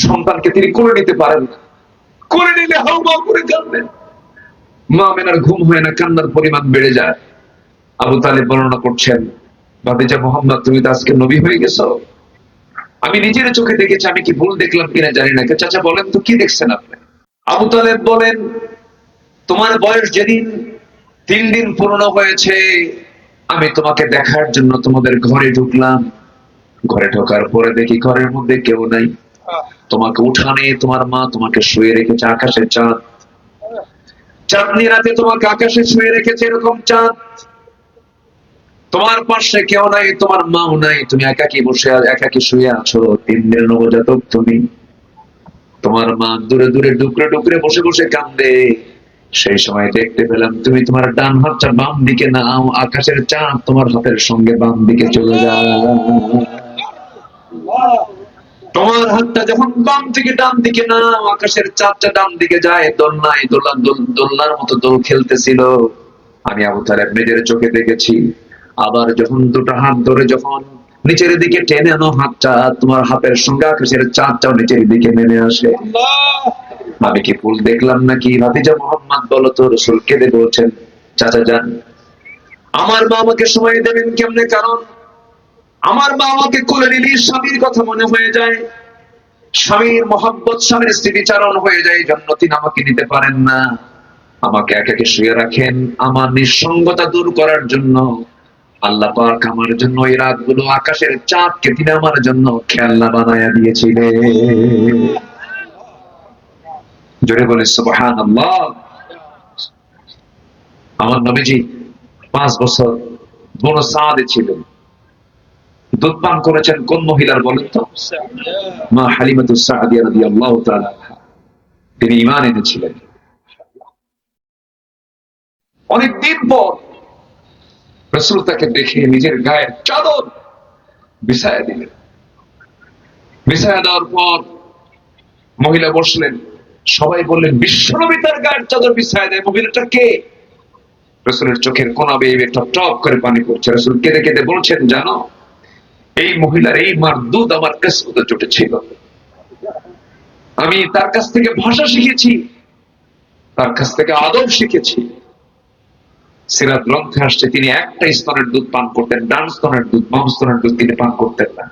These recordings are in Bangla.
সন্তানকে তিনি কোলে নিতে পারেন না, কোলে নিলে হাউমাউ করে কাঁদবেন। মা আমেনার ঘুম হয় না, কান্নার পরিমাণ বেড়ে যায়। আবু তালেব বর্ণনা করছেন, ভাতিজা মোহাম্মদ, তুমি তো আজকে নবী হয়ে গেছো। আমি নিজের চোখে দেখেছি, আমি কি ভুল দেখলাম কিনা জানি না। চাচা বলেন তো, কি দেখছেন আপনি? আবু তালেব বলেন, তোমার বয়স যেদিন 3 দিন পূর্ণ হয়েছে, আমি তোমাকে দেখার জন্য তোমাদের ঘরে ঢুকলাম। ঘরে ঢোকার পরে দেখি ঘরের মধ্যে কেউ নাই। তোমাকে উঠানে তোমার মা তোমাকে শুয়ে রেখেছে, আকাশের চাঁদ। চাঁদনি রাতে তোমাকে আকাশে শুয়ে রেখেছে, এরকম চাঁদ। তোমার পাশে কেউ নাই, তোমার মাও নাই, তুমি একাকি বসে একাকি শুয়ে আছো। 3 দিনের নবজাতক তুমি। তোমার মা দূরে দূরে ডুকরে ডুকরে বসে বসে কান্দে। সেই সময় দেখতে পেলাম তুমি তোমার ডান হাতটা বাম দিকে নাও, আকাশের চাঁদ তোমার হাতের সঙ্গে বাম দিকে চলে যায়। তোমার হাতটা যখন বাম থেকে ডান দিকে নাও, আকাশের চাঁদটা ডান দিকে যায়। দোলনায় দোলনার মতো দোল খেলতেছিল। আমি আবু তালেব নিজের চোখে দেখেছি। আবার যখন দুটো হাত ধরে যখন নিচের দিকে টেনে আনো হাতটা, তোমার হাতের সঙ্গে আকাশের চাঁদটাও নিচের দিকে নেমে আসে। আমি কি ভুল দেখলাম নাকি? ভাতিজা মোহাম্মদ বলো তো। রাসূল কেঁদে বলছেন, চাচা যান, আমার মা আমাকে সময় দেবেন কেমনে? কারণ আমার মা আমাকে কোলে নিলে স্বামীর কথা মনে হয়ে যায়, স্বামীর মহব্বত, স্বামীর স্মৃতিচারণ হয়ে যায়। এই জন্য তিনি আমাকে নিতে পারেন না, আমাকে একাকে শুয়ে রাখেন আমার নিঃসঙ্গতা দূর করার জন্য। আল্লাহ পাক আমার জন্য এই রাতগুলো আকাশের চাঁদকে তিনি আমার জন্য খেলনা বানায়া দিয়েছিলেন। জোরে বলে সুবহানাল্লাহ। আমার নবীজি 5 বছর বনু সাদে ছিলেন। দুধ পান করেছেন কোন মহিলার বলেন তো? মা হালিমাতুস সাদিয়া রাদিয়াল্লাহু তাআলা। তিনি ঈমান এনেছিলেন। অনেকদিন পর রাসূল তাকে দেখে নিজের গায়ের চাদর বিছায়া দিলেন। বিছায়া দেওয়ার পর মহিলা বসলেন। সবাই বললেন, বিশ্বনবী তার গায়ের চাদর বিছায়া দেয়, মহিলাটা কে? রাসূলের চোখের কোনা বেয়ে একটা টপ করে পানি পড়ছে। রাসূল কেঁদে কেঁদে বলছেন, জানো, এই মহিলার এই মার দুধ আমার কিসমতে জুটেছিল। আমি তার কাছ থেকে ভাষা শিখেছি, তার কাছ থেকে আদব শিখেছি। সিরাত গ্রন্থে আসছে তিনি একটা স্তনের দুধ পান করতেন, ডান স্তনের দুধ, বাম স্তনের দুধ তিনি পান করতেন না।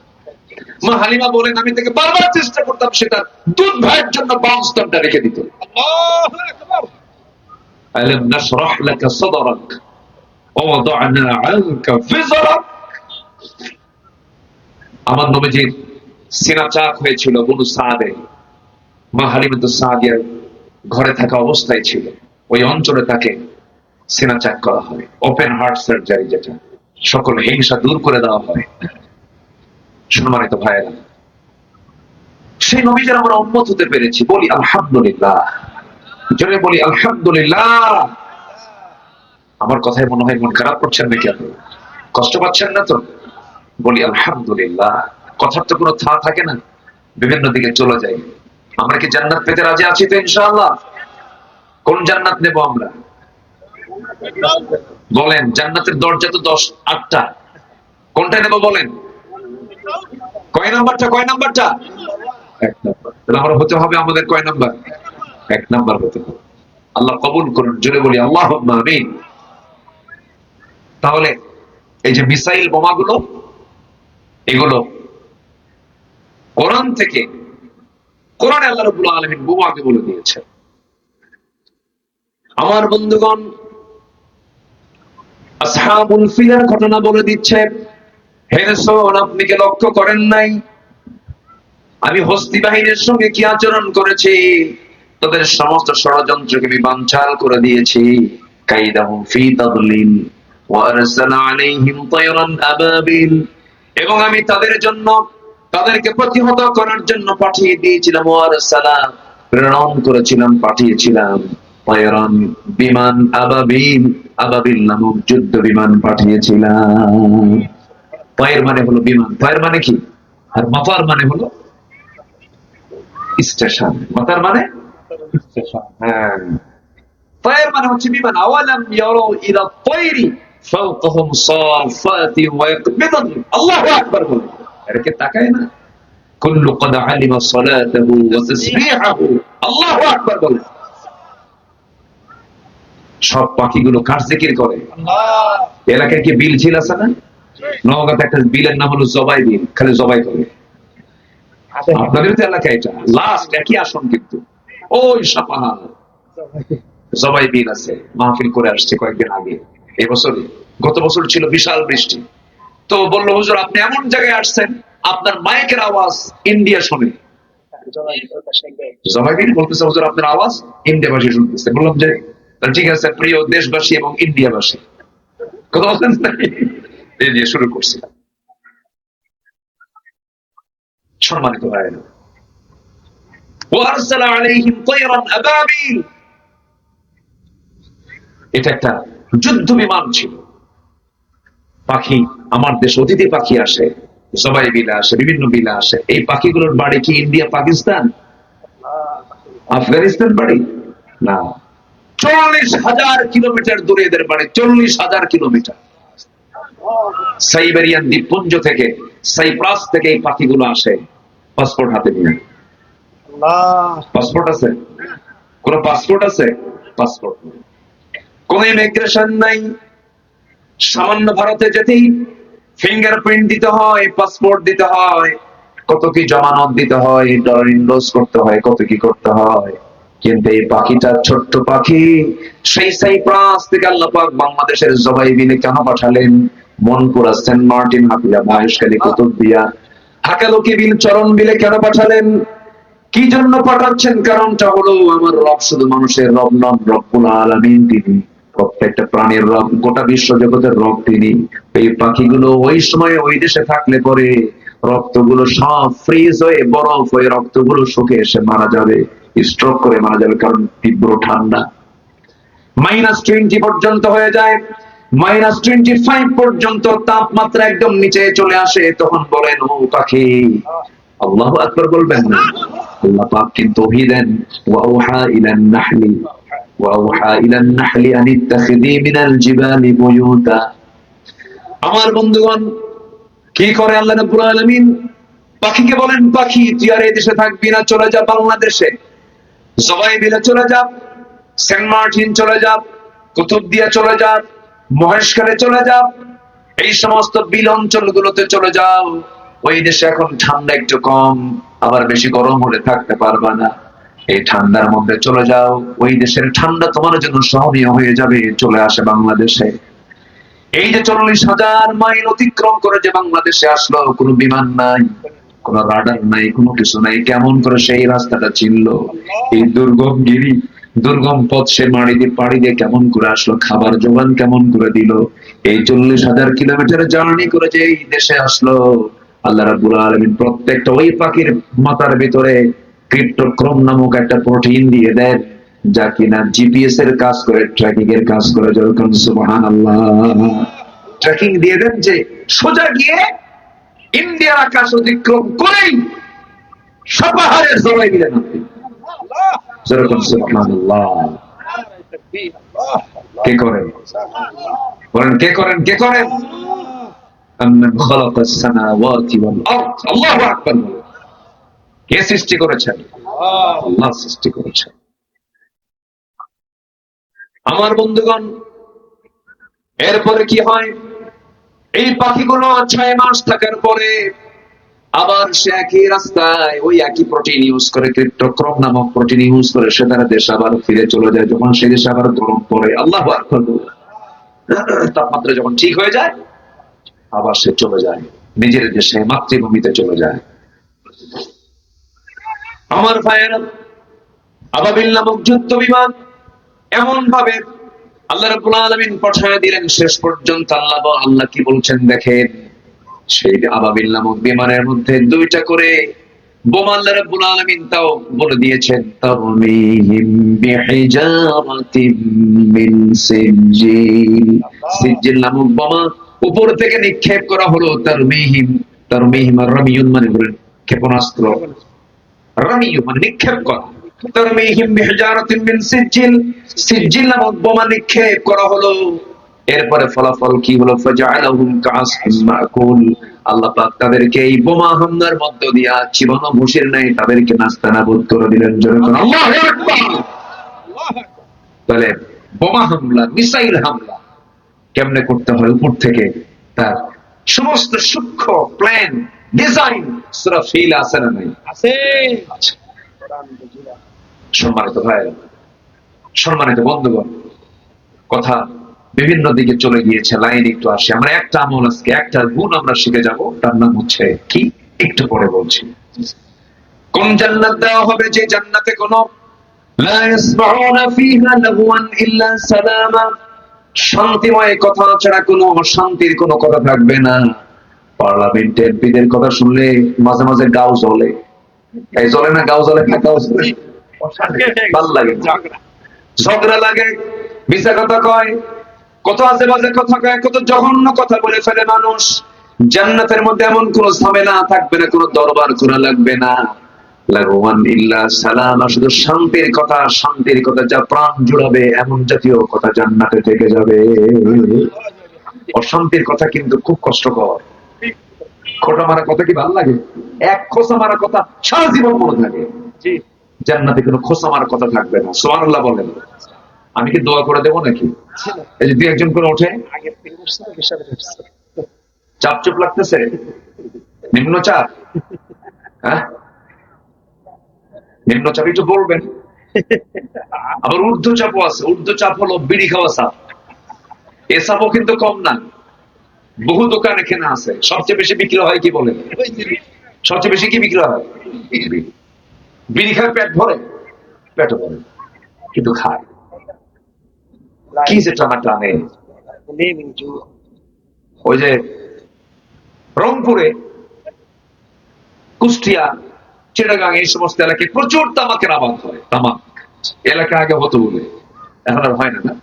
মা হালিমা বলেন, আমি তাকে বারবার চেষ্টা করতাম, সেটা দুধ ভাইয়ের জন্য বাম স্তনটা রেখে দিত। আল্লাহু আকবার। আলাম নাশরাহ লাকা সাদরাক ওয়া ওয়াদা'না আনকা ফিজরাক। আমার নবীজির সিনা চাক হয়েছিল বনু সাদে। মা হালিমাতুস সাদিয়ার ঘরে থাকা অবস্থায় ছিল। ওই অঞ্চলে তাকে সিনা চাক করা হয়, ওপেন হার্ট সার্জারি, যেটা সকল হিংসা দূর করে দেওয়া হয়। সম্মানিত ভাইয়েরা, সেই নবীজির আমরা উম্মত হতে পেরেছি, বলি আলহামদুলিল্লাহ। জোরে বলি আলহামদুলিল্লাহ। আমার কথায় মনে হয় মন খারাপ করছেন নাকি? আপনি কষ্ট পাচ্ছেন না তো? বলি আলহামদুলিল্লাহ। কথার তো কোনো থা থাকে না, বিভিন্ন দিকে চলে যায়। আমরা কি জান্নাত পেতে রাজি আছি তো ইনশাআল্লাহ? কোন জান্নাত নেব আমরা? বলেন, জান্নাতের দরজা তো 8টা, কোনটা নেব বলেন? কয় নাম্বারটা? কয় নাম্বারটা? 1 নাম্বার। তাহলে আমরা হতে হবে আমাদের কয় নাম্বার? 1 নাম্বার হতে হবে। আল্লাহ কবুল করুন, জোরে বলি আল্লাহুম্মা আমিন। তাহলে এই যে মিসাইল বোমাগুলো, এগুলো কোরআন থেকে, কোরআনে আল্লাহ রাব্বুল আলামিন বোমাকে বলে দিয়েছে। আমার বন্ধুগণ, আসহাবুল ফিলের ঘটনা বলে দিচ্ছে, হে রাসূল, আপনি কি লক্ষ্য করেন নাই আমি হস্তি বাহিনীর সঙ্গে কি আচরণ করেছি? তাদের সমস্ত ষড়যন্ত্রকে আমি বানচাল করে দিয়েছি। কাইদাহুম ফি তাদলিল ওয়া আরসালা আলাইহিম তায়রান আবাবিল। এবং আমি তাদের জন্য, তাদেরকে প্রতিহত করার জন্য পাঠিয়ে দিয়েছিলাম, ওয়া আরসালা, প্রেরণ করেছিলাম, পাঠিয়েছিলাম তায়রান, বিমান, আবাবিল, আবাবিল নামক যুদ্ধ বিমান পাঠিয়েছিলাম। তায়র মানে হলো বিমান, তায়র মানে কি? আর মাতার মানে হলো স্টেশন। মাতার মানে স্টেশন। হ্যাঁ, তায়র মানে হচ্ছে বিমান। আওয়ালাম ইয়ারাউ ইলা তায়রি ফাওকাহুম সাফাতি ওয়া ইয়াকবিদুন। আল্লাহু আকবার বলে, এর কি তাকায় না? কুল্লু ক্বাদ আলিমা সালাতাহু ওয়া তাসবিহাহু, আল্লাহু আকবার বলে। সব পাখিগুলো কার জিকির করে? এলাকায় কি বিল ঝিল আছে না? নওগাঁতে একটা বিলের নাম হলো জবাই বিল, খালি জবাই করে। আপনাদের তো এলাকায় এটা লাস্ট একই আসন, কিন্তু ওই সাপাহার জবাই বিল আছে। মাহফিল করে আসছে কয়েকদিন আগে, এবছর, গত বছর ছিল বিশাল বৃষ্টি। তো বললো, হুজুর আপনি এমন জায়গায় আসছেন, আপনার মাইকের আওয়াজ ইন্ডিয়া শোনে। জবাই বিল বলতেছে, হুজুর আপনার আওয়াজ ইন্ডিয়াবাসী শুনতেছে। বললাম যে ঠিক আছে, প্রিয় দেশবাসী এবং ইন্ডিয়াবাসী, কথা বলছেন এই দিয়ে শুরু করছিলাম। সম্মানিত ভাইরা, ওয়ারসালা আলাইহিম তায়রান আবাবিল, এটা একটা যুদ্ধ বিমান ছিল। পাখি, আমার দেশ অতিথি পাখি আসে, জবাই বিলা আসে, বিভিন্ন বিলা আসে। এই পাখিগুলোর বাড়ি কি ইন্ডিয়া, পাকিস্তান, আফগানিস্তান বাড়ি না, 40,000 কিলোমিটার দূরে এদের বাড়ি, 40,000 কিলোমিটার। সাইবেরিয়ান দ্বীপপুঞ্জ থেকে, সাইপ্রাস থেকে এই পাখিগুলো আসে পাসপোর্ট হাতে নিয়ে। পাসপোর্ট আছে? কোন পাসপোর্ট আছে? পাসপোর্ট নেই, কোন ইমিগ্রেশন নাই। সামান্য ভারতে যেতেই ফিঙ্গারপ্রিন্ট দিতে হয়, পাসপোর্ট দিতে হয়, কত কি জমানত দিতে হয়, ডলার ইনভেস্ট করতে হয়, কত কি করতে হয়। কিন্তু এই পাখিটা ছোট্ট পাখি, সেই সাইপ্রাস থেকে আল্লাহ পাক বাংলাদেশের জবাই বিলে কেন পাঠালেন? মনপুরা, সেন্ট মার্টিন, হাতিয়া, মহেশখালী, কুতুবদিয়া, হাকালুকি বিল, চরণ বিলে কেন পাঠালেন? কি জন্য পাঠাচ্ছেন? কারণটা হলো, আমার রব শুধু মানুষের রব নন, রব্বুল আলামিন তিনি, প্রত্যেকটা প্রাণীর রব, গোটা বিশ্ব জগতের রব তিনি। এই পাখিগুলো ওই সময় ওই দেশে থাকলে পরে রক্তগুলো সব ফ্রিজ হয়ে, বরফ হয়ে রক্তগুলো শুকে এসে মারা যাবে, স্ট্রোক করে মারা যাবে, কারণ তীব্র ঠান্ডা। -20 পর্যন্ত হয়ে যায়, -25 পর্যন্ত তাপমাত্রা একদম নিচে চলে আসে। তখন বলেন, ও পাখি, আল্লাহু আকবার বলবেন না? আল্লাহ পাক কিন্তু ওহী দেন, ওয়াউহা ইলান নাহলি, ওয়াউহা ইলান নাহলি আন ইত্তাখিযি মিনাল জিবালি বুয়ুতা। আমার বন্ধুগণ, কি করে আল্লাহ রাব্বুল আলামিন? পাখিকে বলেন, পাখি তুই আর এই দেশে থাকবি না, চলে যা বাংলাদেশে, জবাই বিলে চলে যা, সেন্ট মার্টিন চলে যা, কুতুবদিয়া চলে যা, মহেশখালী চলে যা, এই সমস্ত বিল অঞ্চলগুলোতে চলে যাও। ওই দেশে এখন ঠান্ডা একটু কম, আবার বেশি গরম হলে থাকতে পারবা না। এই ঠান্ডার মধ্যে চলে যাও, ওই দেশের ঠান্ডা তোমার জন্য সহনীয় হয়ে যাবে, চলে আসে বাংলাদেশে। এই যে 40,000 মাইল অতিক্রম করে যে বাংলাদেশে আসলো, কোনো বিমান নাই, কোন রাডার নাই, কোনো কিছু নাই, কেমন করে সেই রাস্তাটা চিনলো? এই দুর্গম গিরি, দুর্গম পথ সে পাড়ি দিয়ে কেমন করে আসলো? খাবার জোগান কেমন করে দিল? এই 40,000 কিলোমিটার জার্নি করে যে এই দেশে আসলো, আল্লাহ রাব্বুল আলামিন প্রত্যেকটা ওই পাখির মাথার ভিতরে ক্রিপ্টোক্রোম নামক একটা প্রোটিন দিয়ে দেন, যা কিনা জিপিএস এর কাজ করে, ট্র্যাকিং এর কাজ করে। যখন সুবহানাল্লাহ, ট্র্যাকিং দিয়ে দেন যে সোজা গিয়ে ইন্ডিয়ার আকাশ অতিক্রম করেই সাপাহারের জবাই বিলে নামবে। যেরকম সুবহানাল্লাহ। কে করেন? বলেন কে করেন? কে করেন? আম্মান খালাকাস সামাওয়াতি ওয়াল আরদ, আল্লাহু আকবার। কে সৃষ্টি করেছেন? আল্লাহ সৃষ্টি করেছেন। আমার বন্ধুগণ, এরপরে কি হয়? এই পাখিগুলো 6 মাস থাকার পরে আবার সে একই রাস্তায় ওই একই প্রোটিন ইউজ করে, ক্রিপ্টোক্রোম নামক প্রোটিন ইউজ করে, সে তার দেশে আবার ফিরে চলে যায়। যখন সে দেশে আবার গরম পড়ে, আল্লাহু আকবার, তাপমাত্রা যখন ঠিক হয়ে যায়, আবার সে চলে যায় নিজের দেশে, মাতৃভূমিতে চলে যায়। আমার ভাইয়েরা, আবাবিল নামক যুদ্ধ বিমান এমন ভাবে আল্লাহ রাব্বুল আলামিন পাঠিয়ে দিলেন, শেষ পর্যন্ত আল্লাহ কি বলছেন দেখেন। সেই আবাবিল নামক বিমানের মধ্যে 2টা করে বোমা আল্লাহ রাব্বুল আলামিন তাও বলে দিয়েছেন, তারমিহিম বিহিজারাতিম মিন সিজিল। সিজিল নামক বোমা উপর থেকে নিক্ষেপ করা হলো। তারমিহিম, তারমিহিম আর রামিয়ুন মানে হলেন ক্ষেপণাস্ত্র, রামিয়ু মানে নিক্ষেপ করা। তারমিহিম বিহিজারাতিম মিন সিজিল, সিজিল নামক বোমা নিক্ষেপ করা হলো। এরপরে ফলাফল কি হলো? ফাজআলাহুম কাআসফিন মাকুল। আল্লাহ পাক তাদেরকে এই বোমা হামলার মধ্য দিয়া চিবানো ভুষির ন্যায় তাদেরকে নাস্তানাবুদ করে দিলেন। জোরে বলুন আল্লাহু আকবার। তাহলে বোমা হামলা, মিসাইল হামলা কেমনে করতে হয় উপর থেকে, তার সমস্ত সূক্ষ্ম প্ল্যান ডিজাইন সূরা ফিল আছে না নাই? আছে। সম্মানিত ভাই, সম্মানিত বন্ধুগণ, কথা বিভিন্ন দিকে চলে গিয়েছে, লাইন একটু আসে। আমরা একটা আমল, আজকে একটা গুণ আমরা শিখে যাব, তার নাম হচ্ছে কি, একটু পরে বলছি। কোন জান্নাত দেওয়া হবে যে জান্নাতে কোনো লা ইয়াসমাউনা ফিহা লাগওয়ান ইল্লা সালামা, শান্তিময় কথা ছাড়া কোনো অশান্তির কোনো কথা থাকবে না। পার্লামেন্টে এমপিদের কথা শুনলে মাঝে মাঝে গাও জ্বলে। এই জ্বলে না? গাও জ্বলে না? গাও জ্বলে, ভালো লাগে, ঝগড়া লাগে, মিথ্যা কথা কয়, কত আজে বাজে কথা কয়, কত জঘন্য কথা বলে ফেলে মানুষ। জান্নাতের মধ্যে এমন কোন ঝামেলা থাকবে না, কোন দরবার করা লাগবে না। লাগওয়ান ইল্লা সালামা, শুধু শান্তির কথা, শান্তির কথা যা প্রাণ জুড়াবে এমন জাতীয় কথা জান্নাতে থেকে যাবে। অশান্তির কথা কিন্তু খুব কষ্টকর। খোঁটা মারা কথা কি ভালো লাগে? এক খোঁচা মারা কথা সারা জীবন মনে থাকে। জান্নাতে কোনো খোঁচা মারা কথা থাকবে না। সুবহানাল্লাহ বলেন। আমি কি দোয়া করে দেবো নাকি? এই যে দুই একজন করে ওঠে, চাপ চুপ লাগতেছে, নিম্নচাপ, হ্যাঁ নিম্নচাপ একটু বলবেন। আবার ঊর্ধ্বচাপও আছে। ঊর্ধ্বচাপ হলো বিড়ি খাওয়া চাপ। এ চাপও কিন্তু কম না, বহু দোকান এখানে আছে। সবচেয়ে বেশি বিক্রি হয় কি বলেন? সবচেয়ে বেশি কি বিক্রি হয়? বিড়ি খায় পেট ভরে? পেটও ভরে, কিন্তু খায় কি যে টানা টানে। ওই যে রংপুরে, কুষ্টিয়া, চিটাগাং, এই সমস্ত এলাকায় প্রচুর তামাকের আবাদ হয়। তামাক এলাকা আগে হতো বলে, এখন আর হয় না। না,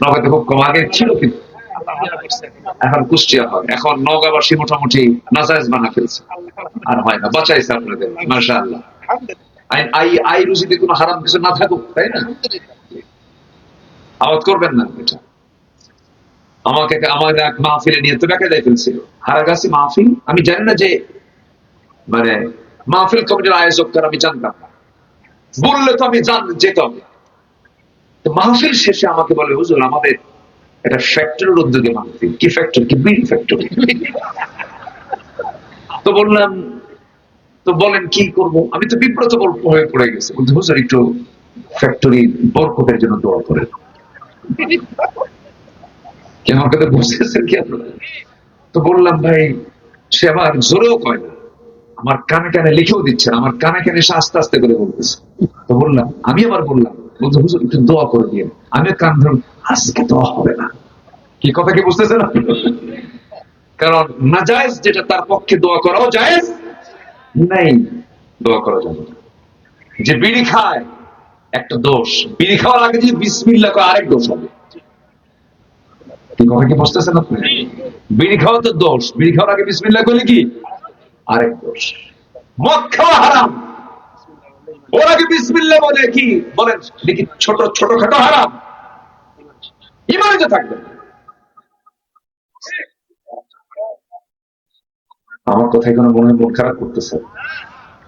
নগদে খুব কম, আগে ছিল কিন্তু এখন কুষ্টিয়া হয়। এখন নওগাঁবাসী মোটামুটি নাজায়েজ বানা ফেলছে, আর হয় না। বাঁচাইছে আপনাদের, মাশাআল্লাহ। আই রুজিতে কোনো হারাম কিছু না থাকুক, তাই না? আবাদ করবেন না এটা। আমাকে আমাদের এক মাহফিলে নিয়ে তো বেকায়দায় ফেলছিল। হারাগাছি মাহফিল, আমি জানি না যে মানে মাহফিল কমিটির আয়োজক কার, আমি জানতাম না। বললে তো আমি যেতাম। তো মাহফিল শেষে আমাকে বলে, হুজুর আমাদের এটা ফ্যাক্টরির উদ্যোগে মাহফিল। কি ফ্যাক্টরি? কি বিড়ি ফ্যাক্টরি। তো বললাম, তো বলেন কি করব? আমি তো বিব্রত হয়ে পড়ে গেছি। বলতে, হুজুর একটু ফ্যাক্টরি বরকতের জন্য দোয়া করেন। কি আমার কথা বুঝতেছেন কি আপনারা? তো বললাম, ভাই সে আবার জোরেও কয় না, আমার কানে কানে লিখেও দিচ্ছে, আমার কানে কানে সে আস্তে আস্তে করে বলতেছে। তো বললাম, আমি আবার বললাম, বলতে, হুজুর একটু দোয়া করে দিয়ে। আমি কান ধরুন, আজকে দোয়া হবে না। কি কথা কি বুঝতেছেন? কারণ নাজায়েজ যেটা, তার পক্ষে দোয়া করাও জায়েজ নাই, দোয়া করা যাবে না। যে বিড়ি খায় একটা দোষ, বিড়ি খাওয়ার আগে যদি বিসমিল্লাহ কয় আরেক দোষ হবে। কি কথা কি বুঝতেছেন আপনি? বিড়ি খাওয়া তো দোষ, বিড়ি খাওয়ার আগে বিসমিল্লাহ করলে কি আরেক দোষ। মদ খাওয়া হারাম, ওর আগে বিসমিল্লাহ বলে কি বলেন দেখি, ছোট ছোটখাটো হারাম, ইমানে তো থাকবে। আমার কথাই কোনো মনে মন খারাপ করতেছে?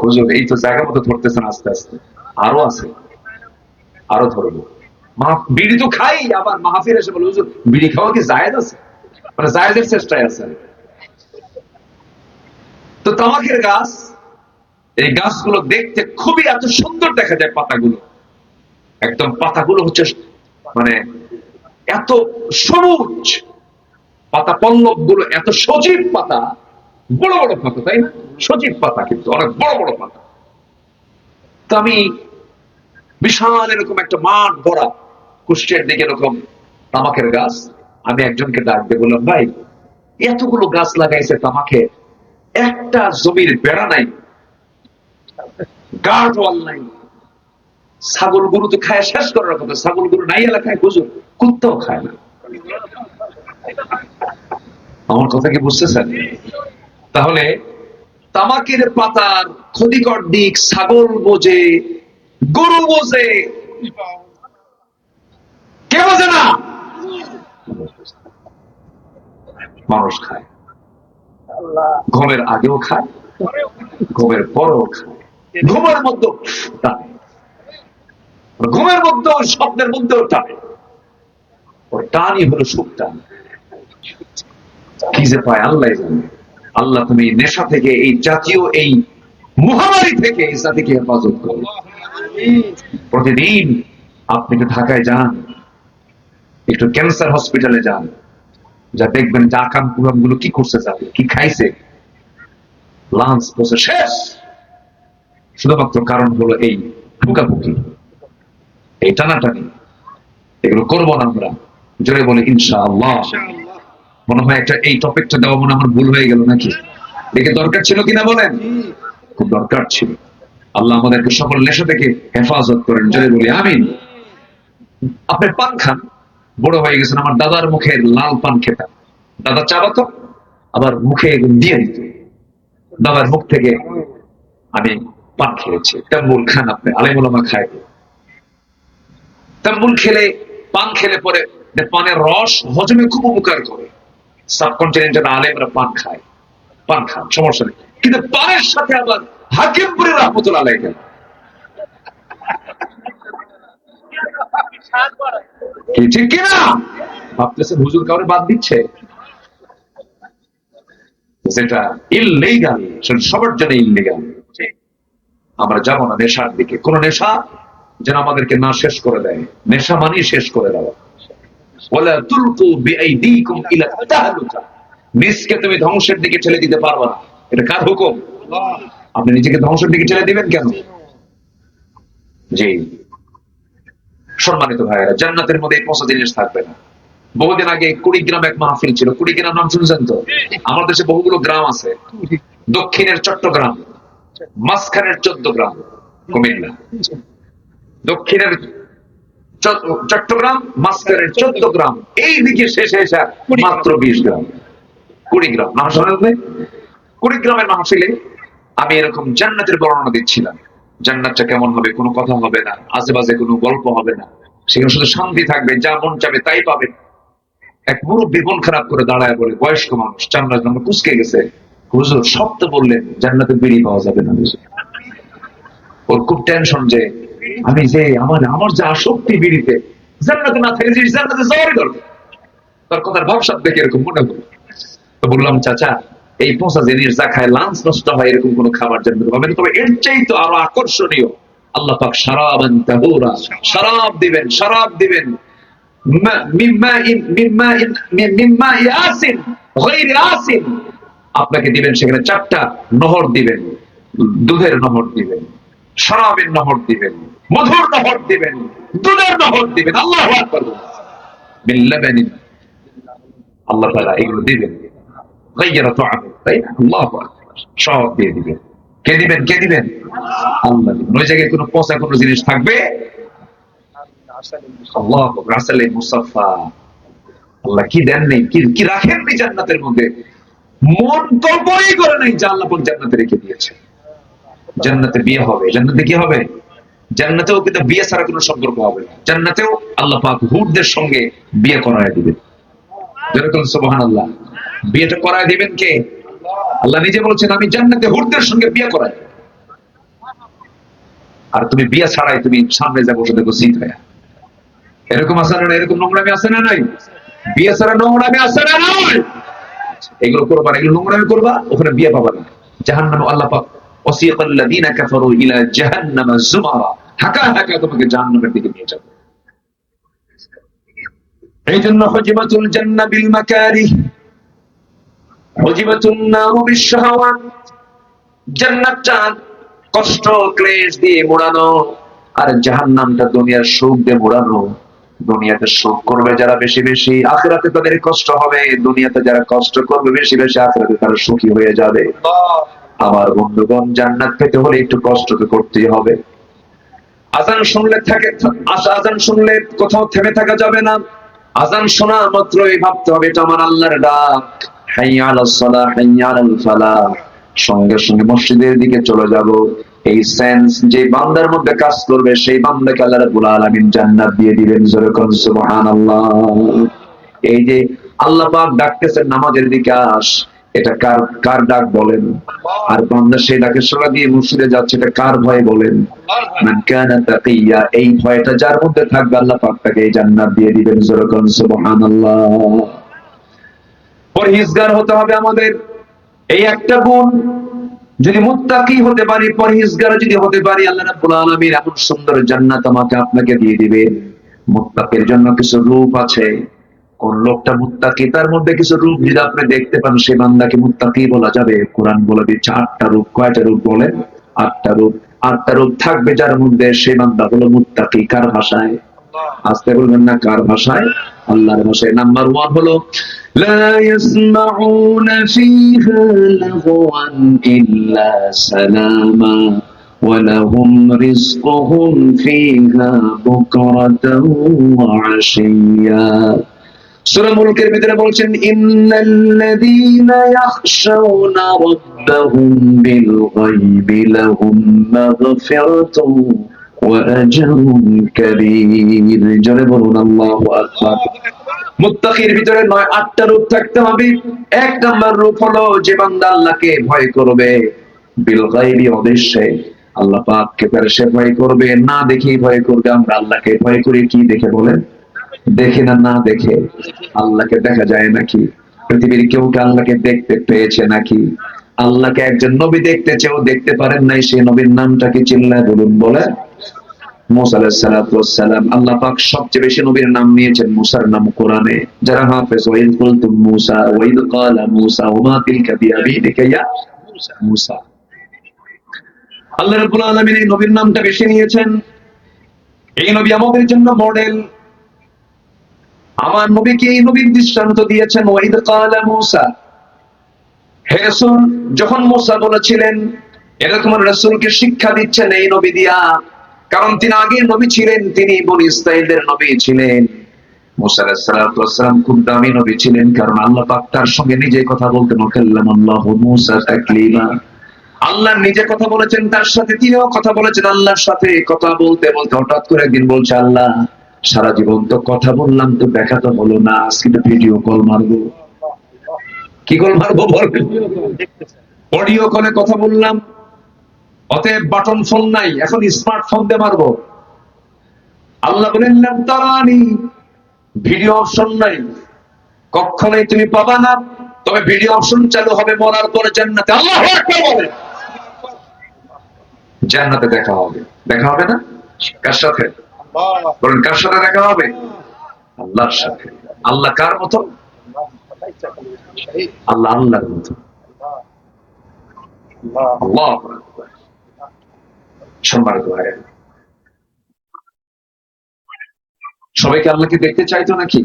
হুজুর এই তো জায়গা মতো ধরতেছেন, আস্তে আস্তে আরো আছে, আরো ধরবো। বিড়ি তো খাই, আবার মাহফিল এসে বলে, হুজুর বিড়ি খাওয়া কি জায়েজ আছে? মানে জায়েজের চেষ্টায় আছে। তো তামাকের গাছ, এই গাছগুলো দেখতে খুবই এত সুন্দর দেখা যায়, পাতাগুলো একদম, পাতাগুলো হচ্ছে মানে এত সবুজ, পাতা পল্লব গুলো এত সজীব পাতা, বড় বড় পাতা, তাই না? সজীব পাতা, কিন্তু অনেক বড় বড় পাতা। তো আমি বিশাল এরকম একটা মাঠ ভরা, কুষ্টিয়ার দিকে এরকম তামাকের গাছ। আমি একজনকে ডাক দিয়ে বললাম, ভাই এতগুলো গাছ লাগাইছে তামাকে, একটা জমির বেড়া নাই, গার্ড ওয়াল নাই, ছাগল গরু তো খায় শেষ করার কথা। ছাগল গরু নাই এলাকায়, হুজুর কুত্তাও খায় না। আমার কথা কি বুঝতেছেন? তাহলে তামাকের পাতার ক্ষতিকর দিক ছাগল বোঝে, গরু বোঝে, কে বোঝে না? মানুষ খায়, ঘুমের আগেও খায়, ঘুমের পরেও খায়, ঘুমের মধ্যেও টানে, ঘুমের মধ্যেও স্বপ্নের মধ্যেও টানে। ওর টানই হলো সুখ টান। কি যে পায় আল্লাহ জানে। আল্লাহ তুমি নেশা থেকে, এই জাতীয় এই মহামারী থেকে এই জাতিকে হেফাজত করো। প্রতিদিন আপনি একটু ঢাকায় যান, একটু ক্যান্সার হসপিটালে যান, যা দেখবেন যে আকাম কুরাম গুলো কি করছে, যাবে কি খাইছে, লাঞ্চ প্রসেস শেষ। শুধুমাত্র কারণ হলো এই ঢুকাঢুকি, এই টানাটানি। এগুলো করবো না আমরা, জোরে বলে ইনশাআল্লাহ। মনে হয় একটা এই টপিকটা দেওয়া মনে আমার ভুল হয়ে গেল নাকি? দেখে দরকার ছিল কিনা বলেন? খুব দরকার ছিল। আল্লাহ আমাদেরকে সকল নেশা থেকে হেফাজত করেন, জোরে বলি আমিন। আপনি পান খান, বড় হয়ে গেছেন। আমার দাদার মুখের লাল পান খেতাম, দাদা চাবাতো আবার মুখে দিয়ে দিত, দাদার মুখ থেকে আমি পান খেয়েছি। তাম্বুল খান আপনি, আলেমুলামা খায়। তাম্বুল খেলে, পান খেলে পরে পানের রস হজমে খুব উপকার করে। সাবকন্টিনেন্টের আলেমরা পান খায়, পান খান, সমস্যা নেই। কিন্তু পানের সাথে আবার হাকিমপুরের রহমতুল্লাহ আলাইহি গেল, কি ঠিক কিনা? ভাবতেছেন হুজুর কাউরে বাদ দিচ্ছে, যেটা ইললিগাল সেটা সবার জন্য ইললিগাল। আমরা যাবো না নেশার দিকে। কোন নেশা যেন আমাদেরকে না শেষ করে দেয়। নেশা মানেই শেষ করে দেওয়া। ওয়ালা তুলকু বিআইদিকুম ইলা তাহলুকা, নিজকে তুমি ধ্বংসের দিকে ঠেলে দিতে পারবে না। এটা কার হুকুম? আপনি নিজেকে ধ্বংসের দিকে ঠেলে দিবেন কেন? জি সম্মানিত ভাইয়েরা, জান্নাতের মধ্যে এই ৫ জিনিস থাকবে না। বহুদিন আগে কুড়িগ্রাম এক মাহফিল ছিল। কুড়িগ্রাম নাম শুনছেন তো? আমার দেশে বহুগুলো গ্রাম আছে। দক্ষিণের চট্টগ্রাম, মাঝখানের ১৪ গ্রাম কুমিল্লা। দক্ষিণের চট্টগ্রাম, মাঝখানের ১৪ গ্রাম, এই দিকে শেষে এসে মাত্র ২০ গ্রাম, কুড়িগ্রাম। নাম শোনেন? কুড়িগ্রামের মাহফিলে আমি এরকম জান্নাতের বর্ণনা দিচ্ছিলাম। জান্নাতটা কেমন হবে, কোনো কথা হবে না, আজেবাজে কোনো গল্প হবে না, সেখানে শুধু শান্তি থাকবে, যা মন চাবে তাই পাবেন। এক মুরব্বী মন খারাপ করে দাঁড়ায় বলে, বয়স্ক মানুষ, চামড়ার জন্য কুচকে গেছে, হুজুর সব তো বললেন জান্নাতে বিড়ি পাওয়া যাবে না। ওর খুব টেনশন যে আমি যে আমার যে আসক্তি বিড়িতে, জান্নাতে না থাকে, জান্নাতে যাওয়ারই দরকার। তার কথার ভাবসাব দেখে এরকম মনে হলো। তো বললাম, চাচা এই ৫ জিনিস যা খায় লাঞ্চ নষ্ট হয়, এরকম কোন খাবার জান্নাতে পাবেন। তবে এর চাই তো আরো আকর্ষণীয়, আল্লাহ পাক শারাবান তাহুরা, শরাব দিবেন, শরাব দিবেন, আপনাকে দিবেন সেখানে 4টা নহর দিবেন, দুধের নহর দিবেন, শরাবের নহর দিবেন, মধুর নহর দিবেন, দুধের নহর দিবেন। আল্লাহু আকবার। আল্লাহ তাআলা এগুলো দিবেন, গায়রা তুআম, তাই না? আল্লাহু আকবার। সব দিয়ে দিবেন। কে দিবেন? কে দিবেন? আল্লাহ দিবেন। ওই জায়গায় কোনো পচা কোনো জিনিস থাকবে? আল্লাহ রাসূলে মুসাফা, আল্লাহ কি দেন নেই, কি রাখেননি জান্নাতের মধ্যে, মন কল্পনাই করে নাই যে আল্লাহ পাক জান্নাতে রেখে দিয়েছে। জান্নাতে বিয়ে হবে, জান্নাতে কি হবে? জান্নাতেও কিন্তু বিয়ে ছাড়া কোনো সম্পর্ক হবে না। জান্নাতেও আল্লাহ পাক হুরদের সঙ্গে বিয়ে করায় দিবেন। যেরকম সুবহানাল্লাহ, বিয়েটা করায় দিবেন কে? আল্লাহ নিজে বলছেন, আমি জান্নাতে হুরদের সঙ্গে বিয়ে করাই। আর তুমি বিয়ে ছাড়াই তুমি সামনে যা বসে দেখো জিত হয়ে। এরকম আছে না? এরকম নোংরামি আছে না নাই? বিয়ে ছাড়া নোংরামি আছে না নাই? এগুলো করবা, এগুলো নোংরামি করবা, ওখানে বিয়ে পাবা না। জাহান্নামে আল্লাহ পাক ওয়াসিকাল্লাযীনা কাফারু ইলা জাহান্নামা যুমারা, হাকা হাকা তোমাকে জাহান্নামের দিকে নিয়ে যাবে। এইজন্য হুজিবাতুল জান্নাহ বিল মাকারিহ, হুজিবাতুন নারু বিশ শাহাওয়াত। জান্নাতটা কষ্ট ক্লেশ দিয়ে মোড়ানো, আর জাহান্নামটা দুনিয়ার সুখ দিয়ে মোড়ানো। দুনিয়াতে সুখ করবে যারা বেশি বেশি, আখিরাতে তাদের কষ্ট হবে। দুনিয়াতে যারা কষ্ট করবে বেশি বেশি, আখিরাতে তারা সুখী হয়ে যাবে। আমার বন্ধুগণ, জান্নাত পেতে হলে একটু কষ্ট তো করতেই হবে। আজান শুনলে আজান শুনলে কোথাও থেমে থাকা যাবে না। আজান শোনা মাত্রই ভাবতে হবে এটা আমার আল্লাহর ডাক, হাইয়া আলাস সালাহ, হাইয়া আলাল ফালাহ। সঙ্গে সঙ্গে মসজিদের দিকে চলে যাব। এই সেন্স যে বান্দার মধ্যে কাজ করবে, সেই বান্দাকে আল্লাহ রাব্বুল আলামিন জান্নাত দিয়ে দিবেন। জোরে কোন সুবহানাল্লাহ। এই যে আল্লাহ পাক ডাকতেছেন নামাজের দিকে আস, এটা কার কার ডাক বলেন? আর বান্দা সেই ডাকে সাড়া দিয়ে মসজিদে যাচ্ছে, এটা কার ভয় বলেন? মান কানা তাকিয়া, এই ভয়টা যার মধ্যে থাকবে আল্লাহ পাক তাকে এই জান্নাত দিয়ে দিবেন। জোরে সুবহানাল্লাহ। পরহেজগার হতে হবে আমাদের, এই একটা গুণ যদি মুত্তাকি হতে পারি, পরহেজগার যদি হতে পারি, আল্লাহ রাব্বুল আলামিন এমন সুন্দর জান্নাত আমাকে আপনাকে দিয়ে দিবে। মুত্তাকির জন্য কিছু রূপ আছে। কোন লোকটা মুত্তাকি, তার মধ্যে কিছু রূপ যদি আপনি দেখতে পান, সে বান্দাকে মুত্তাকি বলা যাবে। কোরআন বলে দিচ্ছে 8টা রূপ। কয়টা রূপ বলেন? 8টা রূপ। 8টা রূপ থাকবে যার মধ্যে, সে বান্দা হলো মুত্তাকি। কার ভাষায়? আসতে বলবেন না, কার ভাষায়? আল্লাহর ভাষায়। নাম্বার 1 হলো লা ইয়াসমাউনা ফিহা লাগওয়ান ইল্লা সালামা ওয়া লাহুম রিজকুহুম ফিহা বুকরাতাও ওয়া আশিয়্যা। সূরা মুলকের ভিতরে বলছেন ইন্নাল্লাযীনা ইয়াখশাউনা রাব্বাহুম বিল গায়বি লাহুম মাগফিরাতুন ওয়া আজরুন কাবীর। জোরে বলুন আল্লাহু আকবার। মুত্তাকির ভিতরে 8টা রূপ থাকতে হবে। 1 নাম্বার রূপ হলো যে বান্দা আল্লাহকে ভয় করবে বিল গায়বি, অদৃশ্যে আল্লাহ পাককে তার সে ভয় করবে, না দেখেই ভয় করবে। আমরা আল্লাহকে ভয় করি কি দেখে বলেন? দেখে না, না দেখে। আল্লাহকে দেখা যায় নাকি? পৃথিবীর কেউ কি আল্লাহকে দেখতে পেয়েছে নাকি? আল্লাহকে একজন নবী দেখতে চেয়েও দেখতে পারেন নাই। সেই নবীর নামটা কি? চিল্লায় বলুন। বলে মুসা আলাইহিস সালাতু ওয়াস সালাম। আল্লাহ পাক সবচেয়ে বেশি নবীর নাম নিয়েছেন মুসার নাম কোরআনে। যারা হাফেজ, ওয়াইদ কুলতুম মুসা ওয়াইদ ক্বালা মুসা ওমা তিলকা বিয়ামিনিকা ইয়া মুসা। আল্লাহ রাব্বুল আলামিন এই নবীর নামটা বেশি নিয়েছেন। এই নবী আমাদের জন্য মডেল। আমার নবীকে এই নবীর দৃষ্টান্ত দিয়েছেন ওয়াইদ ক্বালা মুসা। হে রাসূল, যখন মুসা বলেছিলেন, এরকম রাসূলকে শিক্ষা দিচ্ছেন এই নবী দিয়া। কারণ তিনি আগের নবী ছিলেন, তিনি বনী ইসরাঈলের নবী ছিলেন। মুসা আলাইহিস সালাতু ওয়াস সালাম খুব দামি নবী ছিলেন, কারণ আল্লাহ পাক তার সঙ্গে নিজে কথা বলতেন। কাল্লামাল্লাহু মুসা তাকলিমা। আল্লাহ নিজে কথা বলেছেন তার সাথে, তিনিও কথা বলেছেন আল্লাহর সাথে। কথা বলতে বলতে হঠাৎ করে একদিন বলছে, আল্লাহ সারা জীবন তো কথা বললাম, তো দেখা তো হলো না, আজকে তো ভিডিও কল মারবো। কি কল মারবো বলবেন? অডিও কলে কথা বললাম, অতএব বাটন ফোন নাই, এখন স্মার্টফোন দিয়ে মারবো। আল্লাহ বলেন লাম তারানি, ভিডিও অপশন নাই, কখনোই তুমি পাবা না। তবে ভিডিও অপশন চালু হবে মরার পরে জান্নাতে। আল্লাহু আকবার বলেন। জান্নাতে দেখা হবে। দেখা হবে না? কার সাথে? বলেন কার সাথে দেখা হবে? আল্লাহর সাথে। আল্লাহ কার মতো? আল্লাহ আল্লাহর মতো। আল্লাহু আকবার। সম্মানিত ভাই, সবাইকে আল্লাহকে দেখতে চাইতো নাকি?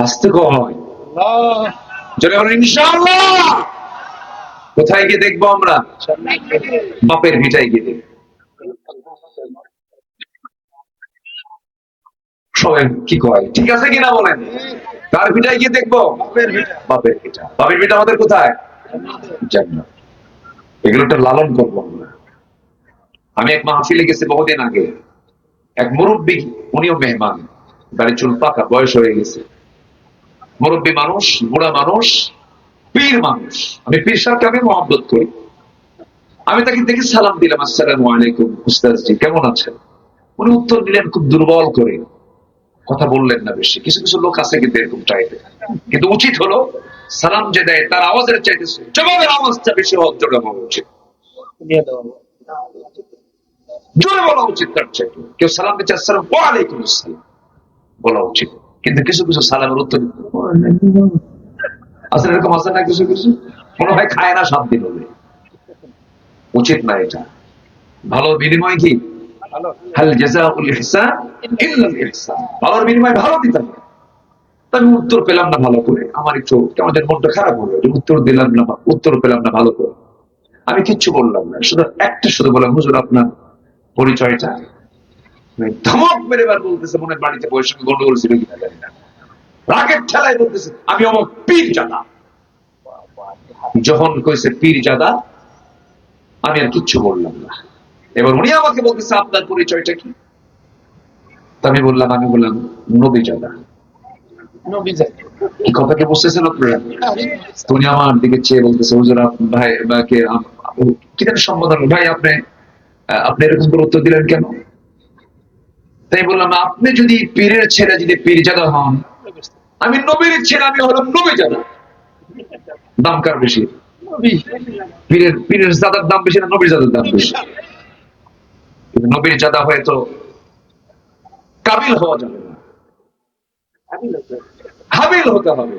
আসতে কয় যদি বলেন ইনশাআল্লাহ। কোথায় গিয়ে দেখবো আমরা? বাপের ভিটায় গিয়ে দেখবো। সবাই কি কয়? ঠিক আছে কিনা বলেন? কার ভিটায় গিয়ে দেখবো? বাপের ভিটা। বাপের ভিটা আমাদের কোথায়? জান্নাত। এগুলোটা লালন করবো আমরা। আমি এক মাহফিলে গেছি বহুদিন আগে, এক মুরব্বী, উনিও মেহমান, দাড়ি চুল পাকা, বয়স হয়ে গেছে, মুরব্বী মানুষ, বুড়া মানুষ, পীর মানুষ। আমি পীর সাহেবকে আমি মহব্বত করি। আমি তাকে দেখে সালাম দিলাম, আসসালামু আলাইকুম উস্তাদজি, কেমন আছেন? উনি উত্তর দিলেন খুব দুর্বল করে, কথা বললেন না বেশি। কিছু কিছু লোক আছে কিন্তু এরকম টাইপের, কিন্তু উচিত হলো সালাম যে দেয় তার আওয়াজের চাইতেছে জবাবের আওয়াজটা বেশি জোরে হওয়া উচিত, জোরে বলা উচিত। তার চাইতে কেউ সালাম দিচ্ছে আসসালাম ওয়ালাইকুম আসসালাম বলা উচিত। কিন্তু কিছু কিছু সালামের উত্তর আসলে এরকম আছে না, কিছু কিছু মনে হয় খায় না 7 দিন হলে। উচিত না এটা। ভালো বিনিময় কি? হাল জাযাউল ইহসান ইল্লাল ইহসান। ভালোর বিনিময় ভালো দিতে হবে। আমি উত্তর পেলাম না ভালো করে, আমার একটু আমাদের মনটা খারাপ হলো, উত্তর দিলাম না, উত্তর পেলাম না ভালো করে। আমি কিচ্ছু বললাম না, শুধু বললাম হুজুর আপনার পরিচয়টা। ধমক মেরে বার বলতেছে, মনের বাড়িতে বয়স গন্ডগোল ছিল কিনা জানি না, রাগের ঠেলায় বলতেছে আমি অমক পীর জাদা। যখন কইছে পীর জাদা, আমি আর কিচ্ছু বললাম না। এবার উনি আমাকে বলতেছে আপনার পরিচয়টা কি? আমি বললাম নবী জাদা। কি কথা কি বুঝতেছেন আপনারা? তুমি আমার দিকে চেয়ে বলতেছে হুজুর ভাই বা কে কি জানি সম্বোধন, ভাই আপনি আপনি এরকম করে উত্তর দিলেন কেন? তাই বললাম আপনি যদি পীরের ছেলে যদি পীরজাদা হন, আমি নবীর ছেলে, আমি হলাম নবীজাদা। দাম কার বেশি? পীরের পীরের জাদার দাম বেশি না নবীর জাদার দাম বেশি? নবীর জাদা হয়ে তো কাবিল হওয়া যাবে না, হাবিল হতে হবে।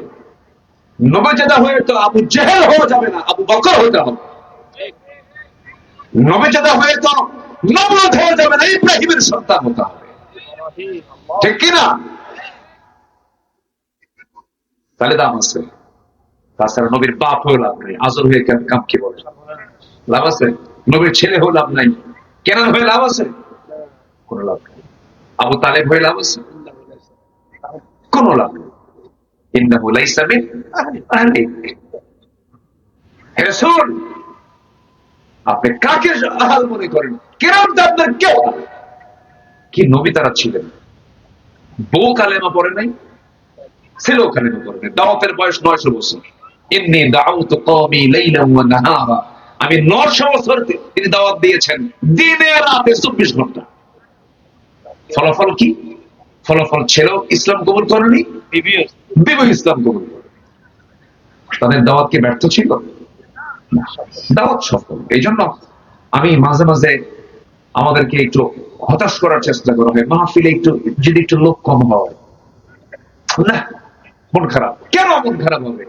নবীজাদা হয়ে তো আবু জেহেল হওয়া যাবে না, আবু বকর হতে হবে। নবীজাদা হয়ে তো নমরুদ হওয়া যাবে না, ইব্রাহিমের সন্তান হতে হবে। ঠিক কিনা? তাহলে দাম আছে। তাছাড়া নবীর বাপ হয়ে লাভ নেই, আজর হয়ে কাম কি বলে লাভ আছে? নবীর ছেলে হয়ে লাভ নাই, কেনান হয়ে লাভ আছে? কোন লাভ নেই। আবু তালেব হয়ে লাভ আছে? কোন লাভ নেই। ইন্নাহু লাইসা মিন আহলিক। হে রাসূল, আপনি কাকে আহাল মনে করেন? কেরাম তো আপনার কেউ না। কি নবী তারা ছিলেন? বউ কালেমা পড়ে নাই, ছেলেও কালেমা পড়ে নাই। দাওয়াতের বয়স 900 বছর। ইন্নী দাউতু কওমি লাইলান ওয়া নাহারা। আমি 900 বছর তিনি দাওয়াত দিয়েছেন, দিনে রাতে 24 ঘন্টা। ফলাফল কি? ফলাফল ছেলেও ইসলাম কবুল করেনি, বিবিও ইসলাম কবুল করে। তাদের দাওয়াত কি ব্যর্থ ছিল? দাওয়াত সফল। এই জন্য আমি মাঝে মাঝে আমাদেরকে একটু হতাশ করার চেষ্টা করা হয়, মাহফিলে একটু যদি একটু লোক কম হয় না, মন খারাপ। কেন মন খারাপ হবে?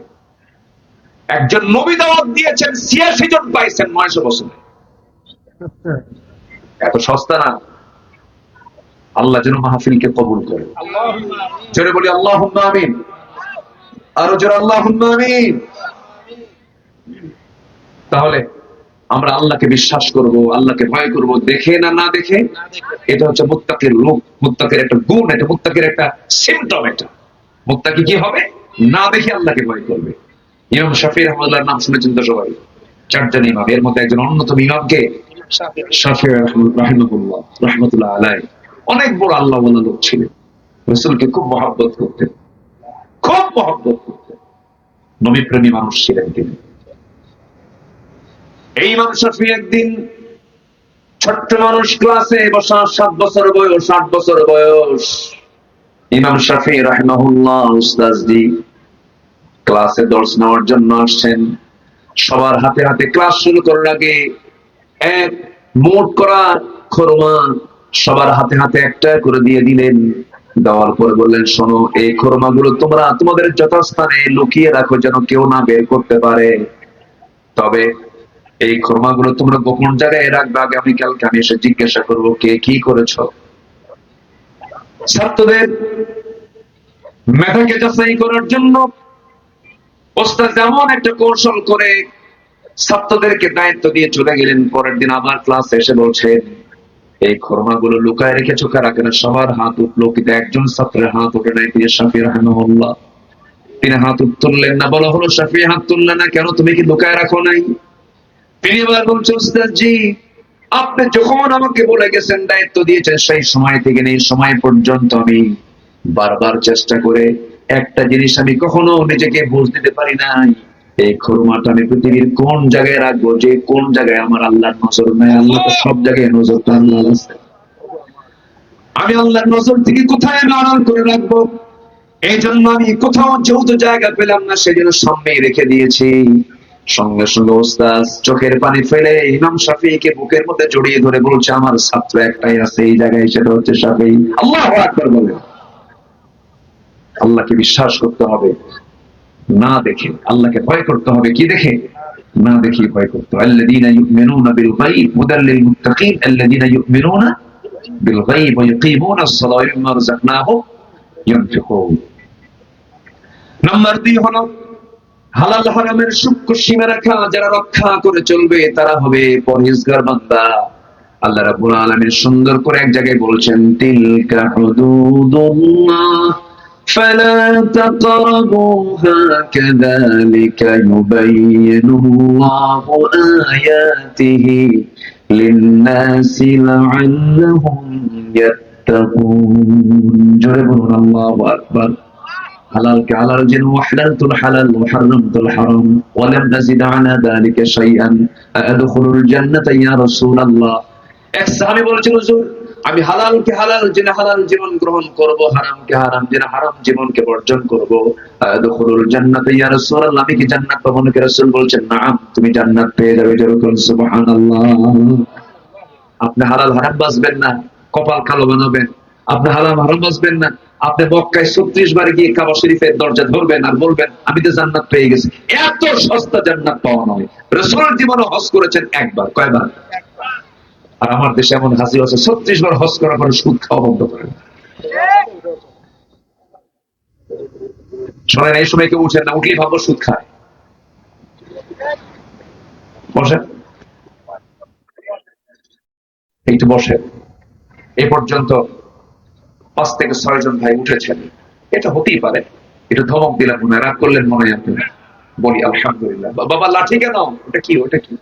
একজন নবী দাওয়াত দিয়েছেন, 86 জন পাইছেন 900 বছরে। এত সস্তা না। আল্লাহ যেন মাহফিলকে কবুল করে। জোরে বলি আল্লাহুম্মা আমিন। আরো জোরে আল্লাহুম্মা আমিন। তাহলে আমরা আল্লাহকে বিশ্বাস করব, আল্লাহকে ভয় করব, দেখে না না দেখে। এটা হচ্ছে মুত্তাকির রূপ, মুত্তাকির একটা গুণ, এটা মুত্তাকির একটা সিম্পটম। এটা মুত্তাকি কি হবে? না দেখে আল্লাহকে ভয় করবে। ইমাম শাফিঈ রাহমাতুল্লাহর নাম শুনেছেন তো সবাই? 4 জন ইমাম, এর মধ্যে একজন অন্যতম ইমামকে শাফিঈ রাহিমাহুল্লাহ রাহমাতুল্লাহ আলাইহি। অনেক বড় আল্লাহ ওয়ালা লোক ছিলেন, রাসূলকে খুব মহব্বত করতেন, খুব মহব্বত করতেন, নবী প্রেমী মানুষ ছিলেন তিনি। এই ইমাম শাফিঈ একদিন ছোট্ট মানুষ, ক্লাসে বসা, 7 বছর বয়স, 8 বছর বয়স। ইমাম শাফিঈ রাহিমাহুল্লাহ উস্তাদজি ক্লাসে দর্শ নেওয়ার জন্য আসছেন। সবার হাতে হাতে ক্লাস শুরু করার আগে এক মোট করা খরমা সবার হাতে হাতে একটা করে দিয়ে দিলেন। দেওয়ার পরে বললেন, শোনো, এই খরমাগুলো তোমরা তোমাদের যথাস্থানে লুকিয়ে রাখো, যেন কেউ না বের করতে পারে। তবে এই খরমাগুলো তোমরা গোপন জায়গায় রাখবে, আগামীকালকে আমি এসে জিজ্ঞাসা করবো কে কি করেছ। ছাত্রদের মেধাকে যাচাই করার জন্য ওস্তাদ যেমন একটা কৌশল করে ছাত্রদেরকে দায়িত্ব দিয়ে চলে গেলেন। পরের দিন আবার ক্লাসে এসে বলছেন, এই খরমাগুলো লুকায় রেখেছো কারা? কেন? সবার হাত উঠলো, কিন্তু একজন ছাত্রের হাত ওঠে নাই, তিনি শাফিঈ রাহিমাহুল্লাহ। তিনি হাত তুললেন না। বলা হলো, শাফিঈ হাত তুললেন না কেন? তুমি কি লুকায় রাখো নাই? তিনি এবার বলছেন, ওস্তাদ জি, আপনি যখন আমাকে বলে গেছেন, দায়িত্ব দিয়েছেন, সেই সময় থেকে এই সময় পর্যন্ত আমি বারবার চেষ্টা করে একটা জিনিস আমি কখনো নিজেকে বুঝ দিতে পারি নাই, এই খরমাটা আমি পৃথিবীর কোন জায়গায় রাখবো, যে কোন জায়গায় আমার আল্লাহর নজর নাই। আল্লাহ তো সব জায়গায় নজর, তো আল্লাহ আছে। আমি আল্লাহর নজর থেকে কোথায় আড়াল করে রাখবো? এই জন্য আমি কোথাও যেহেতু জায়গা পেলাম না, সেজন্য সামনে রেখে দিয়েছি। সঙ্গে সঙ্গে ওস্তাদ চোখের পানি ফেলে ইমাম শাফিঈকে বুকের মধ্যে জড়িয়ে ধরে বলছে, আমার ছাত্র একটাই আছে এই জায়গায়, সেটা হচ্ছে শাফিঈ। আল্লাহু আকবার বলে। আল্লাহকে বিশ্বাস করতে হবে না দেখে, আল্লাহকে ভয় করতে হবে কি দেখে? না দেখে ভয় করতে হবে। আল্লাযীনা ইউমিনুনা বিল গায়ব হুদাল লিল মুত্তাকিন আল্লাযীনা ইউমিনুনা বিল গায়ব ওয়া ইয়ুকিমুনাস সালাতা ওয়া মিম্মা রাযাকনাহুম ইউনফিকুন। নাম্বার 2 হলো হালাল হারামের সূক্ষ্ম সীমা রেখা যারা রক্ষা করে চলবে, তারা হবে পরহেজগার বান্দা। আল্লাহ রাব্বুল আলামিন সুন্দর করে এক জায়গায় বলছেন, তিলকা হুদুদুল্লাহ ফালা তাকরাবুহা কাযালিকা ইউবাইয়িনুল্লাহু আয়াতিহি লিন-নাসি লাআল্লাহুম ইয়াত্তাকুন। জোরে বলুন আল্লাহু আকবার। হালালকে হালাল জেনো, ওয়াহলালতুল হালাল ওয়া হারামতুল হারাম ওয়া লাম নাজিদ আলা যালিকা শাইআন আদখুলুল জান্নাতা ইয়া রাসূলুল্লাহ। এক সাহাবী বলেছিল, হুজুর আমি হালালকে হালাল জেনে হালাল জীবন গ্রহণ করব, হারামকে হারাম জেনে হারাম জীবনকে বর্জন করব, আদখুলুল জান্নাতা ইয়া রাসূলুল্লাহ, আমি কি জান্নাত পাবো নাকি? রাসূল বলছেন, নাম, তুমি জান্নাত পেয়ে যাবে। যেরকম সুবহানাল্লাহ। আপনি হালাল হারাম বাঁচবেন না, কপাল কালো বানাবেন। আপনি হালাল হারাম বাঁচবেন না, আপনি মক্কায় 36 বার গিয়ে কাবা শরীফের দরজা ধরবেন আর বলবেন আমি তো জান্নাত পেয়ে গেছি। এত সস্তা জান্নাত পাওয়া নয়। রাসূল জীবনে হজ করেছেন একবার, কয়বার? আর আমার দেশে এমন হাসি আছে 36 বার হজ করার পরে সুদ খাওয়া বন্ধ করেন। শোনেন, এই সময় কেউ উঠেন না, উঠলেই ভাববো সুদ খায়। বসেন, একটু বসেন। এ পর্যন্ত 5 থেকে 6 জন ভাই উঠেছেন। এটা হতেই পারে, এটা ধমক দিলাম মনে হয়, রাগ করলেন মনে হয় আপনি। বলি আলহামদুলিল্লাহ। বাবা লাঠি কেন? ওটা কি? ওটা কি?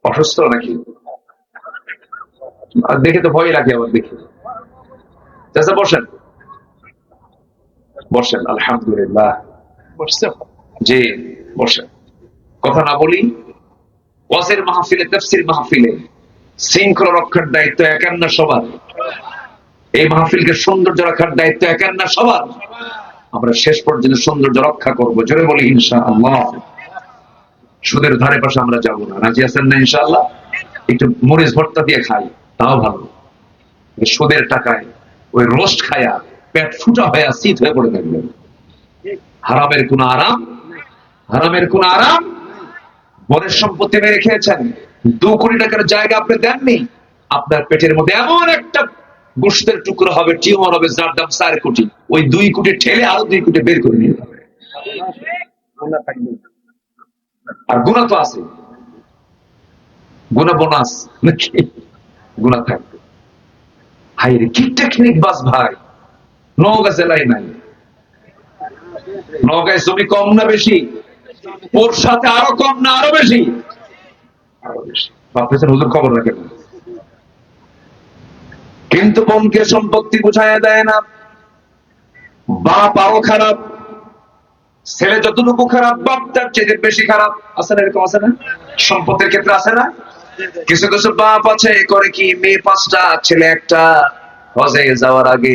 অসুস্থ নাকি? আর দেখে তো ভয় লাগে আবার দেখে। চাচা বসেন, বসেন। আলহামদুলিল্লাহ, জি বসেন। কথা না বলি, ওয়াজের মাহফিলে, তাফসীর মাহফিলে শৃঙ্খলা রক্ষার দায়িত্ব একার না সবার? এই মাহফিলকে সৌন্দর্য রাখার দায়িত্ব একার না সবার? আমরা শেষ পর্যন্ত সৌন্দর্য রক্ষা করবো, জোরে বলি ইনশাআল্লাহ। সুদের ধারে পাশে আমরা যাবো না। রাজি আছেন না ইনশাআল্লাহ? একটু মরিচ ভর্তা দিয়ে খাই, তাও ভালো। সুদের টাকায় ওই রোস্ট খায়া পেট ফুটা হয়ে শীত হয়ে পড়ে থাকবে। হারামের কোন আরাম, হারামের কোন আরাম। বরের সম্পত্তি মেরে খেয়েছেন, 2 কোটি টাকার জায়গা আপনি দেননি, আপনার পেটের মধ্যে এমন একটা গোশতের টুকরো হবে, টিউমার হবে, যার দাম 4 কোটি। ওই 2 কোটি ঠেলে আরো 2 কোটি বের করে নিয়ে যাবে। আর গুণা তো আছে, গুণা বোনাস নাকি? গুণা থাকবে। হাই রে, কি টেকনিক বাস ভাই! নওগাঁ জেলায় নাই। নওগাঁয় জমি কম না বেশি? ওর সাথে আরো কম না আরো বেশি? আরো বেশি। ভাবতেছেন হুজুর খবর রাখেন। কিন্তু বোনকে সম্পত্তি বুঝাইয়া দেয় না। বাপ আরো খারাপ, ছেলে যতটুকু খারাপ বাপ তার চেয়ে বেশি খারাপ। আছে না এরকম? আছে না? সম্পত্তির ক্ষেত্রে আছে না? কিছু কিছু বাপ আছে করে কি, মেয়ে 5টা ছেলে 1টা, হজে যাওয়ার আগে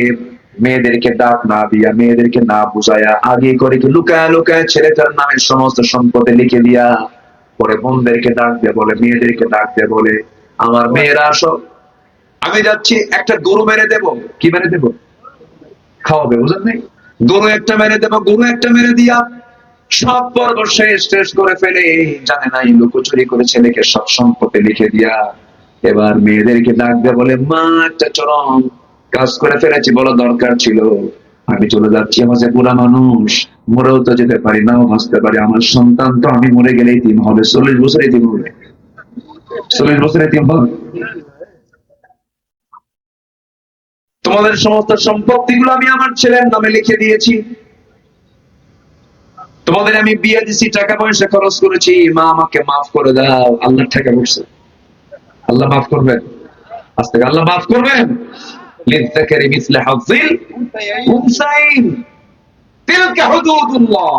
মেয়েদেরকে ডাক না দিয়া, মেয়েদেরকে না বুঝায়া আগে করে কি লুকায় লুকায় ছেলেটার নামে সমস্ত সম্পত্তি লিখে দিয়া, পরে বোনদেরকে ডাক দিয়ে বলে, মেয়েদেরকে ডাক দিয়ে বলে, আমার মেয়েরা আসো, আমি যাচ্ছি একটা গরু মেরে দেব। কি মেরে দেব? খাওয়াবে, বুঝেন নাই? গরু একটা মেরে দেব, গরু একটা মেরে দিয়া সব পর্ব শেষ করে ফেলে, জানে না এই লুকোচুরি করে ছেলেকে সব সম্পত্তি লিখে দিয়া এবার মেয়েদেরকে ডাক দিয়ে বলে, মা একটা চরম কাজ করে ফেলেছি, বলো দরকার ছিল, আমি চলে যাচ্ছি, আমার যে বুড়া মানুষ, মরেও তো যেতে পারি, নাও হাসতে পারি, আমার সন্তান তো আমি মরে গেলে ইতিম হবে, 40 বছর ইতিম হবে, 40 বছর ইতিম হবে। তোমাদের সমস্ত সম্পত্তিগুলো আমি আমার ছেলের নামে লিখে দিয়েছি, তোমাদের আমি বিয়ে দিছি, টাকা পয়সা খরচ করেছি, মা আমাকে মাফ করে দাও। আল্লাহ টাকা বলছে, আল্লাহ মাফ করবেন? আজ থেকে আল্লাহ মাফ করবেন। লিযযাকারি মিসলু হাযযিল উনসাইন, তিলকা হুদুদুল্লাহ।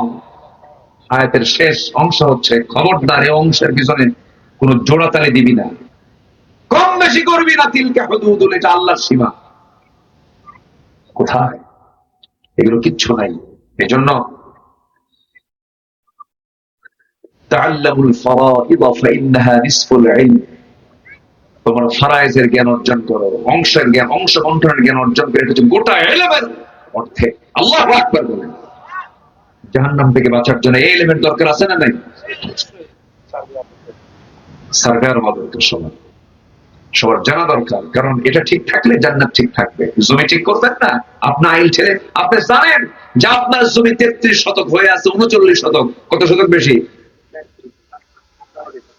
আয়াতের শেষ অংশ হচ্ছে, খবরদার এই অংশের পিছনে কোন জোড়াতালি দিবি না, কম বেশি করবি না। তিলকা হুদুদুল, এটা আল্লাহর সীমা। কোথায়? এগুলো কিচ্ছু নাই। এজন্য তাআল্লামুল ফারাইদ ফাইন্নাহা নিসফুল ইলম, তোমরা ফারায়েজের জ্ঞান অর্জন করো, অংশের জ্ঞান, অংশ বন্টনের জ্ঞান অর্জন করে, এটা হচ্ছে গোটা ইলমের অর্ধেক। আল্লাহু আকবার বলেন। জাহান্নাম থেকে বাঁচার জন্য এই ইলমের দরকার আছে না নাই? সরকার হবে তো সবার, সবার জানা দরকার, কারণ এটা ঠিক থাকলে জান্নাত ঠিক থাকবে। জমি ঠিক করবেন না, আপনার আইল ছেড়ে, আপনি জানেন যে আপনার জমি 33 শতক হয়ে আছে 39 শতক। কত শতক বেশি?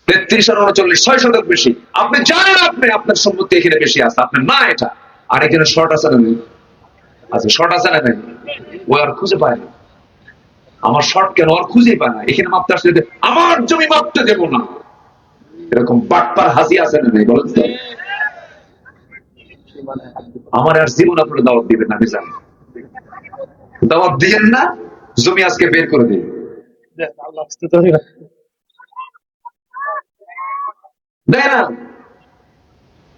33 আর 39, 6 শতক বেশি। আপনি জানেন আপনি আপনার সম্পত্তি এখানে বেশি আছে, আপনার না এটা, আর এখানে শর্ট আছে না নেই? আচ্ছা, শর্ট আছে না নেই? ও আর খুঁজে পায় না। আমার শর্ট কেন? আর খুঁজেই পায় না। এখানে মাপতে আসলে আমার জমি মাপতে দেবো না, এরকম বাটপার হাসি আছে না নেই? বলেন তো। আমার আর জীবন আপনারা দাওয়াত দিবেন না, আমি জানি। দাওয়াত দিয়েন না, জমি আজকে বের করে দিন। দেয় না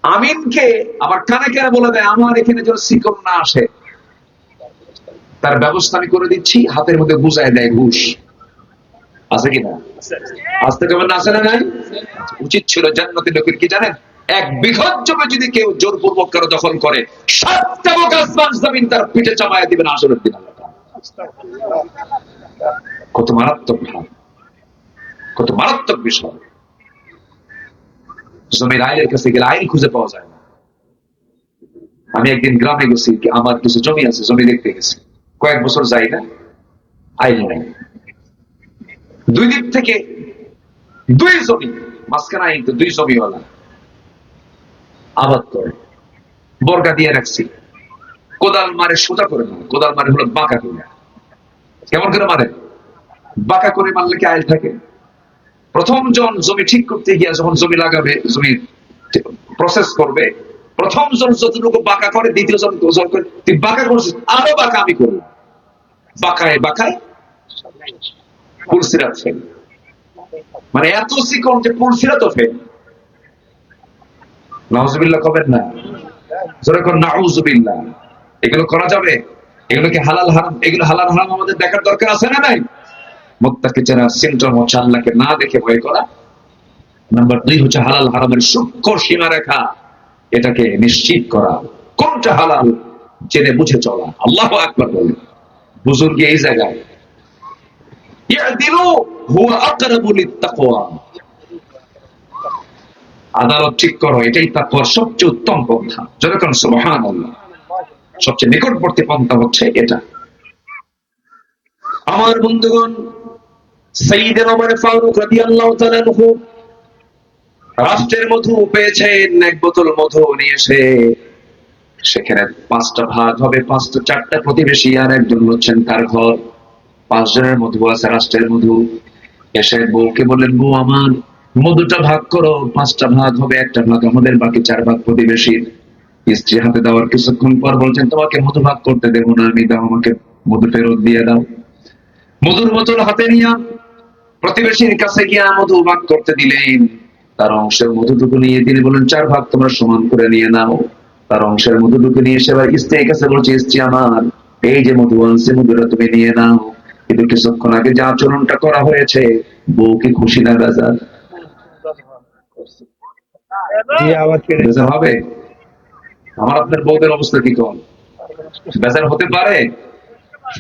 আমিনকে আবার কানে কানে বলে দেয় আমার এখানে যেন শিকল না আসে, তার ব্যবস্থা আমি করে দিচ্ছি। হাতের মধ্যে বুঝায় দেয় ঘুষ। আছে কিনা? আসতে কেমন আছে না নাই? উচিত ছিল জান্নাতের লোকের কি জানেন, 1 বিঘত জমি যদি কেউ জোরপূর্বক কারো দখল করে, 7টা আসমান জমিন তার পিঠে চাপায় দিবেন আসরের দিন। কত মারাত্মক ভাব, কত মারাত্মক বিষয়। জমির আইনের কাছে গেলে আইন খুঁজে পাওয়া যায় না। আমি একদিন গ্রামে গেছি, আমার কিছু জমি আছে, জমি দেখতে গেছি, কয়েক বছর যাই না, আইন নাই। 2 দিক থেকে 2 জমি, মাঝখানে আইন তো 2 জমিওয়ালা আবাদ করে, বর্গা দিয়ে রাখছি। কোদাল মারে সোজা করে না, কোদাল মারে হলো বাঁকা করে। কেমন করে মারে? বাঁকা করে মারলে কি আইল থাকে? প্রথম জন জমি ঠিক করতে গিয়া যখন জমি লাগাবে, জমি প্রসেস করবে, প্রথম জন যতটুকু বাঁকা করে, দ্বিতীয় জন করে তুই বাঁকা করছিস, আরো বাঁকা আমি করবো। বাঁকায় বাঁকায় পুলসিরাত ফেল, মানে এত চিকন যে পুলসিরাতও ফেল। নাউজুবিল্লাহ কবেন না, যেরকম নাউজুবিল্লাহ। এগুলো করা যাবে? এগুলো কি হালাল হারাম? এগুলো হালাল হারাম আমাদের দেখার দরকার আছে না নাই? মুত্তাকি যারা সিমটম হচ্ছে আল্লাহকে না দেখে ভয় করা। নাম্বার 2 হচ্ছে হালাল হারামের সূক্ষ্ম সীমারেখা, এটাকে নিশ্চিত করা, কোনটা হালাল জেনে বুঝে চলা। আল্লাহু আকবার বলেন। বুজুর্গি এই জায়গায় ইয়াদিলু হুয়া আকরাবু লিত্তাকওয়া, আদালত ঠিক করো, এটাই তাকওয়ার সবচেয়ে উত্তম পন্থা। যেরকম সুবহানাল্লাহ, সবচেয়ে নিকটবর্তী পন্থা হচ্ছে এটা। আমার বন্ধুগণ, সাইয়্যিদুনা ওমর ফারুক রাদিয়াল্লাহু তাআলা আনহু রাষ্ট্রের মধু পেয়েছেন, 1 বোতল মধু নিয়ে এসে সেখানে 5টা ভাগ হবে, 4টা প্রতিবেশী আর একজন হচ্ছেন তার ঘর। 5 জনের মধু আছে, রাষ্ট্রের মধু। এসে বউকে বললেন, বউ আমার মধুটা ভাগ করো, 5টা ভাগ হবে, 1টা ভাগ আমাদের, বাকি 4 ভাগ প্রতিবেশীর। স্ত্রী হাতে দেওয়ার কিছুক্ষণ পর বলছেন, তোমাকে মধু ভাগ করতে দেবো না আমি, দাও আমাকে মধু ফেরত দিয়ে দাও। মধুর বোতল হাতে নিয়ে প্রতিবেশীর কাছে গিয়া মধু ভাগ করতে দিলেন। তার অংশের মধুটুকু নিয়ে তিনি বলেন, 4 ভাগ তোমরা সমান করে নিয়ে নাও। তার অংশের মধুটুকু নিয়ে এসে আবার স্ত্রীর কাছে বলছে, স্ত্রী আমার এই যে মধু আনছে, মধুটা তুমি নিয়ে নাও। কিন্তু কিছুক্ষণ আগে যে আচরণটা করা হয়েছে, বউ কি খুশি না বেজার? বেজার হবে? আমার আপনার বউদের অবস্থা কি কম? বেজার হতে পারে?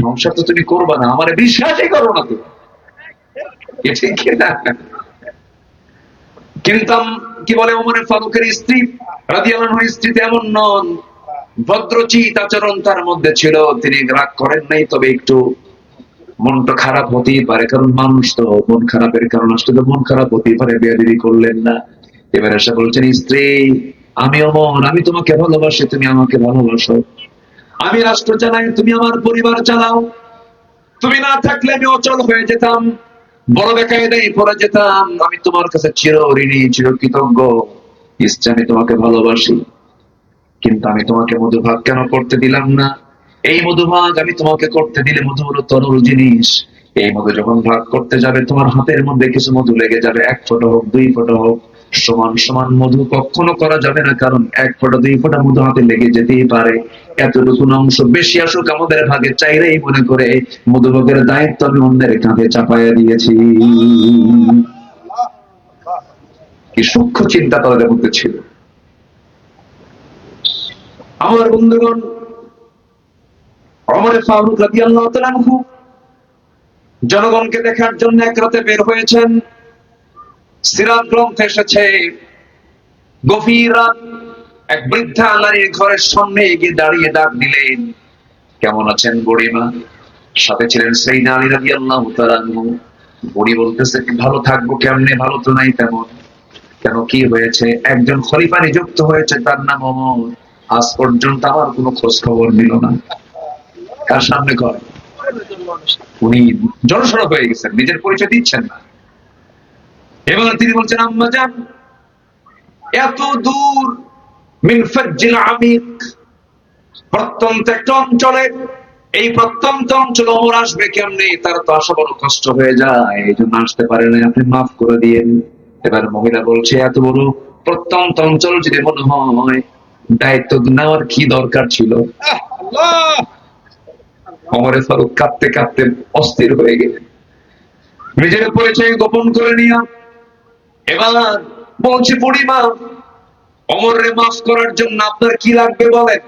সংসার তো তুমি করবা না, আমার বিশ্বাসই করো না তুমি, ঠিক না? কিন্তু কি বলে ওমর ফারুকের স্ত্রী রাদিয়াল্লাহু আনহার স্ত্রী এমন নন, ভদ্রচিত আচরণ তার মধ্যে ছিল। তিনি রাগ করেন নাই, তবে একটু মনটা খারাপ হতেই পারে, কারণ মানুষ তো, মন খারাপের কারণ আসলে তো মন খারাপ হতেই পারে। বেয়াদবি করলেন না। এবার এসে বলছেন, স্ত্রী আমি ওমর, আমি তোমাকে ভালোবাসি, তুমি আমাকে ভালোবাসো। আমি রাষ্ট্র চালাই, তুমি আমার পরিবার চালাও। তুমি না থাকলে আমি অচল হয়ে যেতাম, বড় বেকায়দায় পড়ে যেতাম। আমি তোমার কাছে চির ঋণী, চির কৃতজ্ঞ। স্ত্রী আমি তোমাকে ভালোবাসি, কিন্তু আমি তোমাকে মধুভাগ কেন করতে দিলাম না? এই মধুভাগ আমি তোমাকে করতে দিলে, মধু হলো তরল জিনিস। এই মধু যখন ভাগ করতে যাবে, তোমার হাতের মধ্যে কিছু মধু লেগে যাবে, 1 ফোঁটা হোক 2 ফোঁটা হোক। সমান সমান মধু কখনো করা যাবে না, কারণ 1 ফোঁটা 2 ফোঁটা মধু হাতে লেগে যেতেই পারে। এতটুকু অংশ বেশি আসুক আমাদের ভাগে, চাইলেই মনে করে মধুভাগের দায়িত্ব আমি অন্যের কাঁধে চাপাইয়া দিয়েছি। কি সূক্ষ্ম চিন্তা তাদের মধ্যে ছিল। আমার বন্ধুগণ, ওমর ফারুক রাদিয়াল্লাহু তাআলা আনহু জনগণকে দেখার জন্য এক রাতে বের হয়েছেন। সিরাত গ্রন্থে এসেছে, গভীর রাত, এক বৃদ্ধা নারীর ঘরের সামনে গিয়ে দাঁড়িয়ে ডাক দিলেন, কেমন আছেন বুড়িমা? সাথে ছিলেন সাইয়্যিদনা আলী রাদিয়াল্লাহু তাআলা আনহু। বুড়ি বলতেছে, ভালো থাকবো কেমনে, ভালো তো নাই তেমন। কেন, কি হয়েছে? একজন খলিফা নিযুক্ত হয়েছে, তার নাম ওমর, আজ পর্যন্ত আমার কোনো খোঁজ খবর দিল না। কার সামনে করে? উনি জনসড়ক হয়ে গেছেন, নিজের পরিচয় দিচ্ছেন না। এবার তিনি বলছেন, আম্মা জান, এত দূর মিন ফাজ্জিল আমিক, প্রত্যন্ত একটা অঞ্চলে, এই প্রত্যন্ত অঞ্চলে ওমর আসবে কেমনে, তার তো আসা বড় কষ্ট হয়ে যায়, এই জন্য আসতে পারে না, আপনি মাফ করে দিয়েন। এবার মহিলা বলছে, এত বড় প্রত্যন্ত অঞ্চল যদি মনে হয়, দায়িত্ব নেওয়ার কি দরকার ছিল? ওমরে ফারুক কাঁদতে কাঁদতে অস্থির হয়ে গেলেন, নিজের পরিচয় গোপন করে নিয়া এবার বলছে, বুড়িমা, ওমরে মাফ করার জন্য আপনার কি লাগবে বলেন।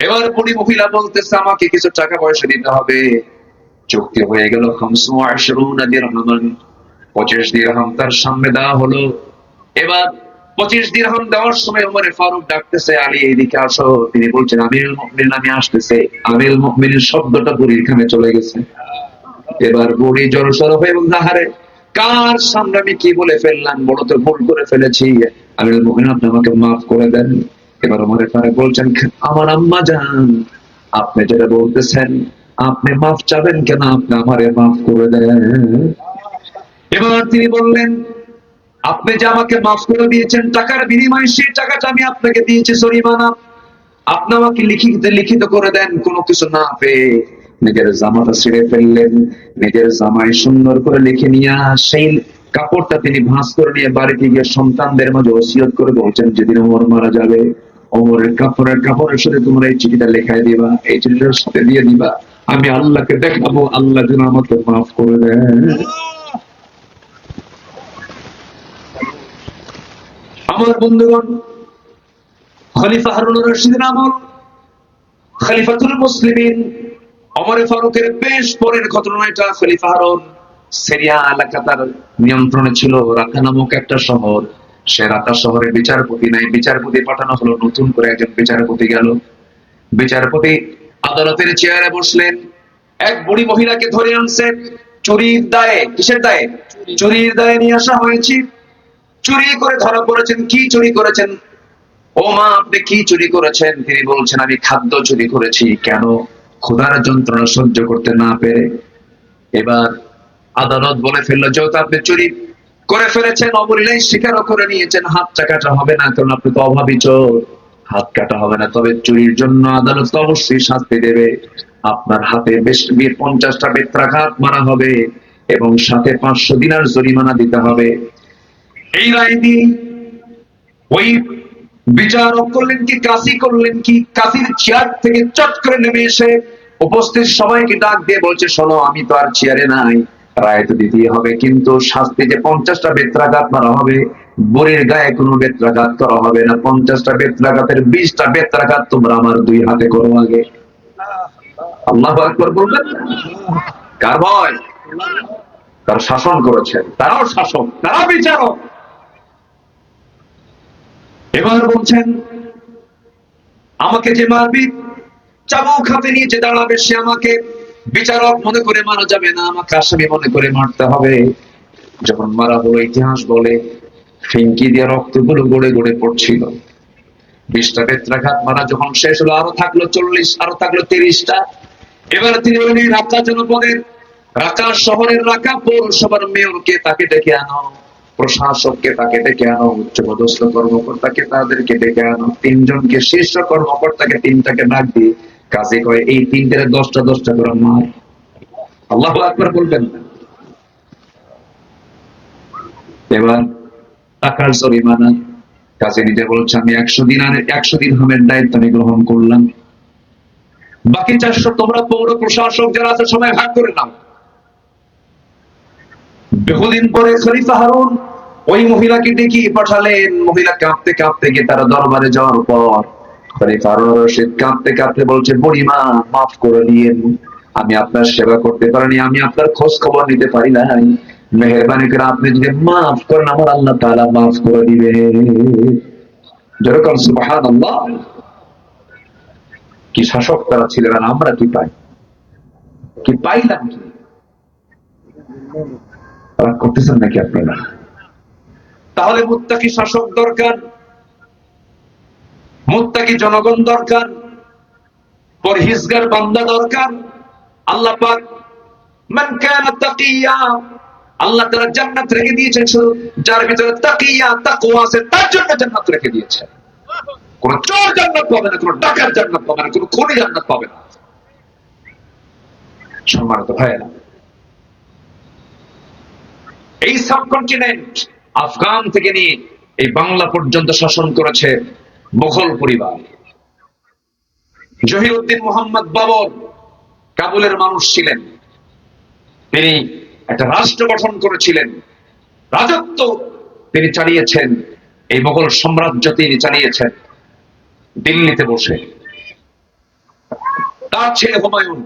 এবার বুড়ি মহিলা বলতেছে, আমাকে কিছু টাকা পয়সা দিতে হবে। চুক্তি হয়ে গেল 25 দিরহামান, 25 দিরহাম তার সামনে দেওয়া হলো। এবার 25 দিরহাম দেওয়ার সময় ওমরে ফারুক ডাকতেছে, আলী এদিকে আসো। তিনি বলছেন, আমিরুল মুমিনিন আমি আসতেছে। আমিরুল মুমিনিন শব্দটা বুড়ির কানে চলে গেছে। এবার বুড়ি জড়সড় হয়ে বলছে, আহারে কার সামনে আমি কি বলে ফেললাম, বড় তো ভুল করে ফেলেছি, আমিরুল মুমিনিন আপনি আমাকে মাফ করে দেন। এবার ওমরে ফারুক বলছেন, আমার আম্মা জান, আপনি যেটা বলতেছেন, আপনি মাফ চাবেন কেন, আপনি আমারে মাফ করে দেন। এবার তিনি বললেন, আপনি যে আমাকে মাফ করে দিয়েছেন, টাকার বিনিময়ে সেই টাকাটা আমি আপনাকে দিয়েছি সরিমানা, আপনি আমাকে লিখিত করে দেন। কোনো কিছু না পেয়ে নিজের জামাটা ছিঁড়ে ফেললেন, নিজের জামায় সুন্দর করে লিখে নিয়ে সেই কাপড়টা তিনি ভাঁজ করে নিয়ে বাড়িতে গিয়ে সন্তানদের মাঝে ওসিয়ত করে বলছেন, যেদিন ওমর মারা যাবে, ওমরের কাপড়ের সাথে তোমরা এই চিঠিটা লেখায় দিবা, এই চিঠিটার সাথে দিয়ে দিবা, আমি আল্লাহকে দেখাবো, আল্লাহ যেন আমাকে মাফ করে দেন। আমার বন্ধুগণ, খলিফা হারুনুর রশিদের আমল, খলিফাতুল মুসলিমিন ওমরে ফারুকের বেশ পরের ঘটনা এটা। খলিফা হারুন সিরিয়া এলাকা তার নিয়ন্ত্রণে ছিল, রাকা নামক একটা শহর। সে রাকা শহরে বিচারপতি নাই, বিচারপতি পাঠানো হলো, নতুন করে একজন বিচারপতি গেল। বিচারপতি আদালতের চেয়ারে বসলেন, এক বুড়ি মহিলাকে ধরে আনছে চুরির দায়ে। কিসের দায়ে? চুরির দায়ে নিয়ে আসা হয়েছে। চুরি করে ধরা পড়েছেন। কি চুরি করেছেন? ও মা, আপনি কি চুরি করেছেন? তিনি বলছেন, আমি খাদ্য চুরি করেছি। কেন? ক্ষুধার যন্ত্রণা সহ্য করতে না পেরে। এবার আদালত বলে ফেললো, যেহেতু আপনি চুরি করে ফেলেছেন, অবলীলায় স্বীকারও করে নিয়েছেন, হাতটা কাটা হবে না, কারণ আপনি তো অভাবী চোর, হাত কাটা হবে না। তবে চুরির জন্য আদালত তো অবশ্যই শাস্তি দেবে। আপনার হাতে বেশ 50টা বেত্রাঘাত মারা হবে এবং সাথে 500 দিনার জরিমানা দিতে হবে। এই রায় দিয়ে ওই বিচারক করলেন কি, কাজী করলেন কি, কাজীর চেয়ার থেকে চট করে নেমে এসে উপস্থিত সবাইকে ডাক দিয়ে বলছে, শোনো, আমি তো আর চেয়ারে নাই, রায় তো দিতেই হবে, কিন্তু শাস্তি যে 50টা বেত্রাঘাত মারা হবে, বুড়ির গায়ে কোনো বেত্রাঘাত করা হবে না। 50টা বেত্রাঘাতের 20টা বেত্রাঘাত তোমরা আমার 2 হাতে করো আগে। আল্লাহু আকবার বলবেন। কার ভয়? তার শাসন করেছেন, তারাও শাসক, তারা বিচারক। এবার বলছেন, আমাকে যে মারবি, চাবুক হাতে নিয়ে যে দাঁড়াবে, সে আমাকে বিচারক মনে করে মারা যাবে না, আমাকে আসামি মনে করে মারতে হবে। যখন মারা হলো, ইতিহাস বলে ফিঙ্কি দিয়ে রক্তগুলো গড়ে গড়ে পড়ছিল। 20টা বেত্রাঘাত মারা যখন শেষ হলো, আরো থাকলো 40, আরো থাকলো 30টা। এবার তিনি বলেন, রাকা জনপদের, রাকা শহরের, রাকা পৌরসভার মেয়রকে তাকে ডেকে আনো, প্রশাসককে তাকে ডেকে আনো, উচ্চপদস্থ কর্মকর্তাকে তাদেরকে ডেকে আনো, 3 জনকে শীর্ষ কর্মকর্তাকে 3টাকে ডাক দিয়ে কাজে কয়, এই 3টের 10টা করে মার। আল্লাহু আকবার বলবেন না। এবার টাকার জরিমানা, কাজে নিজে বলছে, আমি 100 দিরহামের দায়িত্ব আমি গ্রহণ করলাম, বাকি 400 তোমরা পৌর প্রশাসক যারা আছে সবাই ভাগ করে নাও। বহুদিন পরে খলিফা হারুন ওই মহিলাকে ডেকে পাঠালেন। মহিলা কাঁপতে কাঁপতে গিয়ে তারা দরবারে যাওয়ার পর খলিফা হারুন রশিদ কাঁপতে কাঁপতে বলছে, বুড়িমা, মাফ করে দিয়েন, আমি আপনার সেবা করতে পারিনি, আমি আপনার খোঁজ খবর নিতে পারি নাই, মেহেরবানি করে আপনি যদি মাফ করেন, আমার আল্লাহ তাআলা মাফ করে দিবে। যেরকম সুবহানাল্লাহ। কি শাসক তারা ছিলেন, আর আমরা কি পাই, কি পাইলাম কি? রাগ করতেছেন নাকি আপনারা? তাহলে মুত্তাকি শাসক দরকার, মুত্তাকি জনগণ দরকার, পরহেজগার বান্দা দরকার। আল্লাহ পাক মান কানা তাকিয়া, আল্লাহ তাআলা জান্নাত রেখে দিয়েছেন, শুধু যার ভিতরে তাকিয়া, তাকওয়া আছে, তার জন্য জান্নাত রেখে দিয়েছেন। কোন চোর জান্নাত পাবে না, কোন ডাকাত জান্নাত পাবে না, কোন খুনি জান্নাত পাবে না। সম্মানিত ভাইয়েরা, এই সাবকন্টিনেন্ট আফগান থেকে নিয়ে এই বাংলা পর্যন্ত শাসন করেছে মুঘল পরিবার। জহিরুদ্দিন মোহাম্মদ বাবর কাবুলের মানুষ ছিলেন, তিনি একটা রাষ্ট্র গঠন করেছিলেন, রাজত্ব তিনি চালিয়েছেন, এই মুঘল সাম্রাজ্য তিনি চালিয়েছেন দিল্লিতে বসে। তার ছেলে হুমায়ুন,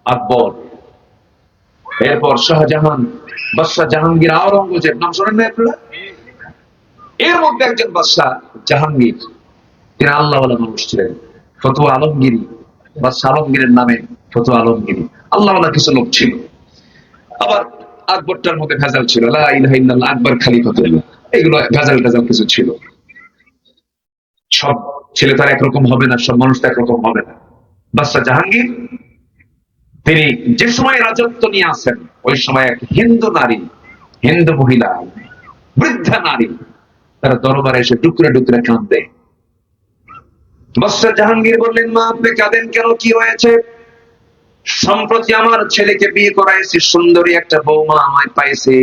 আকবর, এরপর শাহজাহান, বাদশাহ জাহাঙ্গীর, আওরঙ্গজেব, নাম শোনেন না আপনারা? এর মধ্যে একজন বাদশাহ জাহাঙ্গীর, তিনি আল্লাহওয়ালা মানুষ ছিলেন, ফতুয়া আলমগিরি, বাদশাহ আলমগীরের নামে ফতুয়া আলমগিরি, আল্লাহওয়ালা কিছু লোক ছিল। আবার আকবরটার মধ্যে ভেজাল ছিল, লা ইলাহা ইল্লাল্লাহ, আকবর খলিফাতুল্লাহ, এগুলো ভেজাল কিছু ছিল। সব ছেলে তার একরকম হবে না, সব মানুষ তো একরকম হবে না। বাদশাহ জাহাঙ্গীর তিনি যে সময় রাজত্ব নিয়ে আসেন, ওই সময় এক হিন্দু নারী, হিন্দু মহিলা, বৃদ্ধা নারী, তারা দরবারে এসে টুকরে টুকরে কাঁদে। বাদশাহ জাহাঙ্গীর বললেন, মা আপনি কাঁদেন কেন, কি হয়েছে? সম্প্রতি আমার ছেলেকে বিয়ে করাইছি, সুন্দরী একটা বৌমা আমায় পাইছি,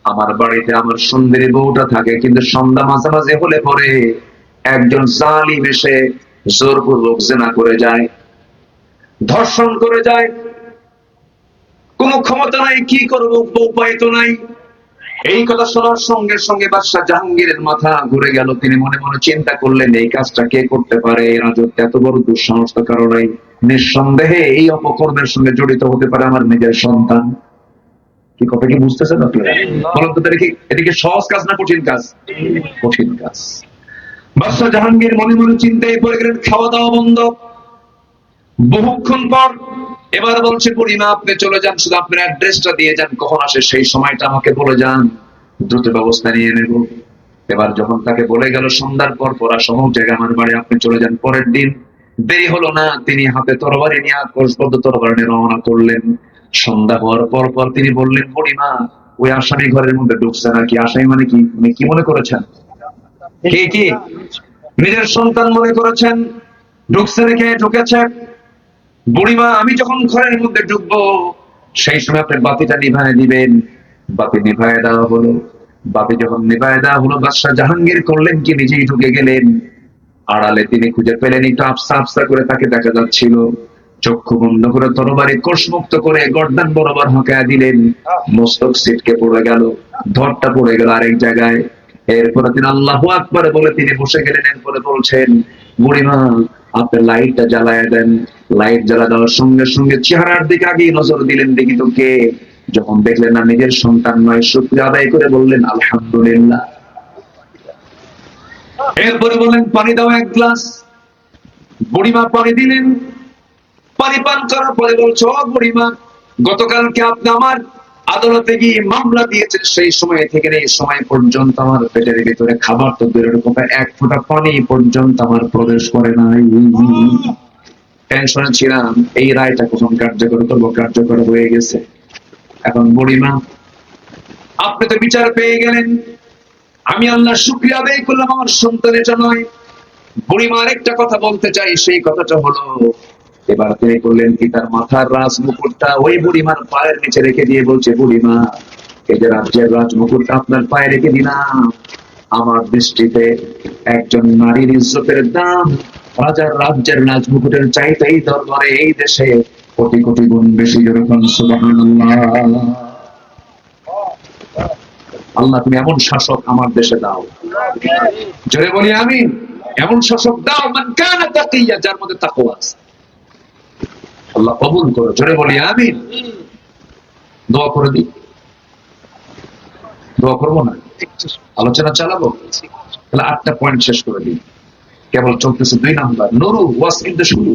আমার বাড়িতে আমার সুন্দরী বউটা থাকে, কিন্তু সন্ধ্যা মাঝামাঝি হলে পরে একজন জালিম এসে জোরপূর্বক জিনা করে যায়, ধর্ষণ করে যায়, কোন ক্ষমতা নাই, কি করবো, উপায় তো নাই। এই কথা শোনার সঙ্গে সঙ্গে বাদশাহ জাহাঙ্গীরের মাথা ঘুরে গেল। তিনি মনে মনে চিন্তা করলেন, এই কাজটা কে করতে পারে? রাজত্বে এত বড় দুঃসাহস তো কারো নাই। নিঃসন্দেহে এই অপকর্মের সঙ্গে জড়িত হতে পারে আমার নিজের সন্তান। কি কথা কি বুঝতেছেন আপনারা? বলুন তো, এদিকে সহজ কাজ না কঠিন কাজ? কঠিন কাজ। বাদশাহ জাহাঙ্গীর মনে মনে চিন্তায় পড়ে গেলেন, খাওয়া দাওয়া বন্ধ। বহুক্ষণ পর এবার বলছে, বুড়িমা আপনি চলে যান, শুধু আপনার অ্যাড্রেসটা দিয়ে যান, কখন আসে সেই সময়টা আমাকে বলে যান, দ্রুত ব্যবস্থা নিয়ে নেব। এবার যখন তাকে বলে গেল সন্ধ্যার পর পরা সমুখ জায়গায় আমার বাড়ি, আপনি চলে যান। পরের দিন দেরি হলো না, তিনি হাতে তরবারি নিয়ে, আকর্ষবদ্ধ তরবারি নিয়ে রওনা করলেন। সন্ধ্যা হওয়ার পর পর তিনি বললেন, বুড়িমা ওই আসামি ঘরের মধ্যে ঢুকছে নাকি? আসামি মানে কি, উনি কি মনে করেছেন? কি নিজের সন্তান মনে করেছেন? ঢুকছে রেখে ঢুকেছে। বুড়িমা আমি যখন ঘরের মধ্যে ঢুকবো সেই সময় আপনি বাতিটা নিভায় দিবেন। বাতি নিভায় দেওয়া হলো। বাতি যখন নিভায় দেওয়া হলো, বাদশাহ জাহাঙ্গীর করলেন কি, নিজেই ঢুকে গেলেন। আড়ালে তিনি খুঁজে পেলেন, একটু আফসা আফসা করে তাকে দেখা যাচ্ছিল। চক্ষু বন্ধ করে তরবারি কোষমুক্ত করে গর্দান বরাবর হাঁকায়া দিলেন। মস্তক ছিটকে পড়ে গেল, ধরটা পড়ে গেল আরেক জায়গায়। এরপরে তিনি আল্লাহু আকবার বলে তিনি বসে গেলেন। এরপরে বলছেন, বুড়িমা আপনি লাইটটা জ্বালায় দেন। লাইট জ্বালা দেওয়ার সঙ্গে সঙ্গে চেহারার দিকে আগেই নজর দিলেন, দেখি তো কে। যখন দেখলেন না নিজের সন্তান নয়, শুকরিয়া আদায় করে বললেন আলহামদুলিল্লাহ। এরপরে বললেন, পানি দাও এক গ্লাস। বুড়িমা পানি দিলেন। পানি পান করার পরে বলছো, বুড়িমা গতকালকে আপনি আমার আদালতে গিয়ে মামলা দিয়েছেন, সেই সময় থেকে এই সময় পর্যন্ত আমার পেটের ভিতরে খাবার তো দূরের কথা, এক ফোঁটা পানি পর্যন্ত আমার প্রবেশ করে নাই। টেনশনে ছিলাম, এই রায়টা কখন কার্যকর করবো, কার্যকর হয়ে গেছে। এখন বুড়িমা আপনি তো বিচার পেয়ে গেলেন, আমি আল্লাহর শুকরিয়া আদায় করলাম, আমার সন্তান এটা নয়। বুড়িমা আরেকটা কথা বলতে চাই, সেই কথাটা হলো, এবার তিনি করলেন কি, তার মাথার রাজমুকুটটা ওই বুড়িমার পায়ের নিচে রেখে দিয়ে বলছে, বুড়িমা এই যে রাজ্যের রাজমুকুটটা আপনার পায়ে রেখে দিলাম, আমার দৃষ্টিতে একজন নারীর ইজ্জতের দাম রাজার রাজ্যের রাজমুকুটের চাইতে এই দরবারে এই দেশে কোটি কোটি গুণ বেশি। যেরকম সুবহানাল্লাহ। আল্লাহ তুমি এমন শাসক আমার দেশে দাও, জোরে বলি আমিন। এমন শাসক দাও মান কানা তাকিয়া, যার মধ্যে তাকওয়া আছে। আল্লাহ কবুল করো, জোরে বলি আমিন। দোয়া করে দিই, দোয়া করবো না, আলোচনা চালাবো। তাহলে 8টা পয়েন্ট শেষ করে দিই, কেবল চলতেছে 2 নাম্বার। নুরু ওয়াজ কিন্তু শুরু,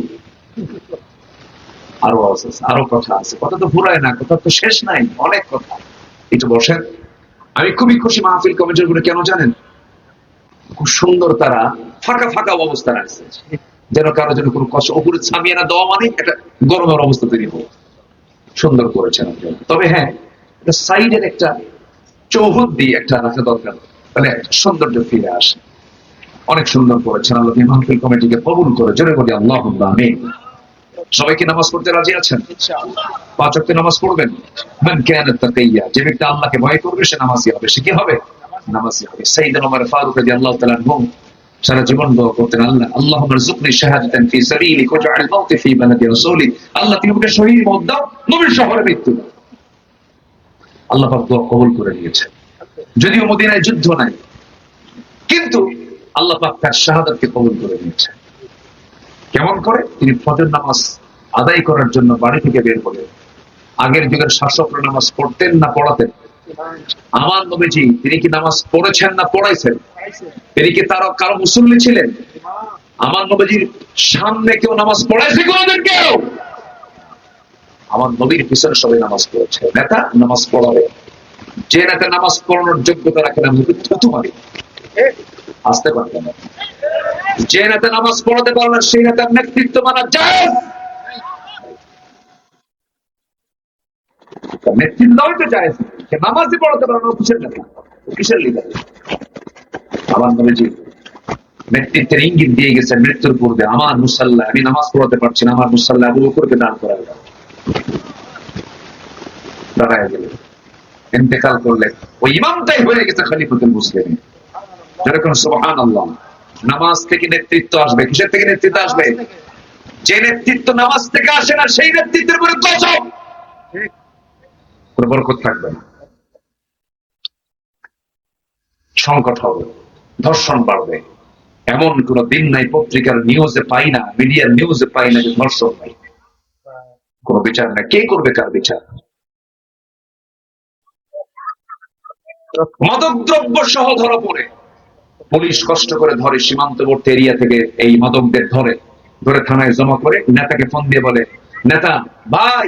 আরো আছে, আরো কথা আছে, কথা তো ফুরায় না, কথা তো শেষ নাই, অনেক কথা। একটু বসেন। আমি খুবই খুশি মাহফিল কমিটির উপরে, কেন জানেন? খুব সুন্দর, তারা ফাঁকা ফাঁকা অবস্থা রাখছে, যেন কারো যেন কোনো কষ্ট, উপরে ছামিয়ে না দেওয়া মানে একটা গরমের অবস্থা তৈরি হোক। সুন্দর করেছেন। তবে হ্যাঁ, একটা সাইডের একটা চৌহদ দিয়ে একটা রাখা দরকার, তাহলে একটা সৌন্দর্য ফিরে আসে। অনেক সুন্দর করেছেন। আল্লাহ মাহফিল কমিটিকে কবুল করে জোরে বলি আল্লাহুম্মা আমিন। সবাই কি নামাজ পড়তে রাজি আছেন? ইনশাআল্লাহ। 5 ওয়াক্ত নামাজ পড়বেন। মান কানা তাকিয়া, যে ব্যক্তি আল্লাহকে ভয় করবে সে নামাজি হবে। সে কি হবে? নামাজি হবে। সাইয়েদনা ওমর ফারুক রাদিয়াল্লাহু তাআলা আনহু সারা জীবন দোয়া করতেন, আল্লাহ আল্লাহুম্মা রযুকনি শাহাদাতান ফি সাবিলিক ওয়াজআল মাউতি ফি বালাদি রাসূলিক। আল্লাহ তুমি আমাকে শহীদ মওত দাও, নবীর শহরে মৃত্যু দাও। আল্লাহ পাক দোয়া কবুল করে নিয়েছেন। যদিও মদিনায় যুদ্ধ নাই, কিন্তু আল্লাহ পাক তার শাহাদাতকে কবুল করে নিয়েছেন। কেমন করে? তিনি ফজর নামাজ আদায় করার জন্য বাড়ি থেকে বের হলেন। আগের যুগের শাসকরা নামাজ পড়তেন না পড়াতেন? আমার নবীজি তিনি কি নামাজ পড়েছেন না পড়াইছেন? তিনি কি তার কারো মুসল্লি ছিলেন? আমার নবীজির সামনে কেউ নামাজ পড়াইছে কোনদিন? কেউ? আমার নবীর পিছনে সবাই নামাজ পড়েছে। নেতা নামাজ পড়াবে, যে নেতা নামাজ পড়ানোর যোগ্যতা রাখে না থুতু মারি, আসতে পারবে না। যে নেতা নামাজ পড়াতে পারে না সেই নেতার নেতৃত্ব মানা জায়েজ। নেতৃত্ব হইতে জায়েজ, নামাজই পড়াতে পারে না কিসের নেতা, কিসের লিডার? আমার নবীজি নেতৃত্বের ইঙ্গিত দিয়ে গেছেন মৃত্যুর পূর্বে, আমার মুসাল্লাহ আমি নামাজ পড়াতে পারছি না, আমার মুসাল্লাহ আবু বকরকে দান করা গেল। দাঁড়ায় গেলেন, ইন্তেকাল করলেন। ওই ইমামটাই হয়ে গেছে খলিফাতুল মুসলিমিন। যেরকম সুবহানাল্লাহ। নামাজ থেকে নেতৃত্ব আসবে। কিসের থেকে নেতৃত্ব আসবে? যে নেতৃত্ব নামাজ থেকে আসে না সেই নেতৃত্বের উপরে গজব, কোনো বরকত থাকবে না, সংকট হবে, ধর্ষণ বাড়বে। এমন কোন দিন নাই পত্রিকার নিউজে পাই না, মিডিয়ার নিউজে পাই না যে ধর্ষণ নাই, কোন বিচার নাই। কে করবে কার বিচার? মাদকদ্রব্য সহ ধরা পড়ে পুলিশ কষ্ট করে ধরে, সীমান্তবর্তী এরিয়া থেকে এই মাদকদের ধরে ধরে থানায় জমা করে নেতাকে ফোন দিয়ে বলে, নেতা ভাই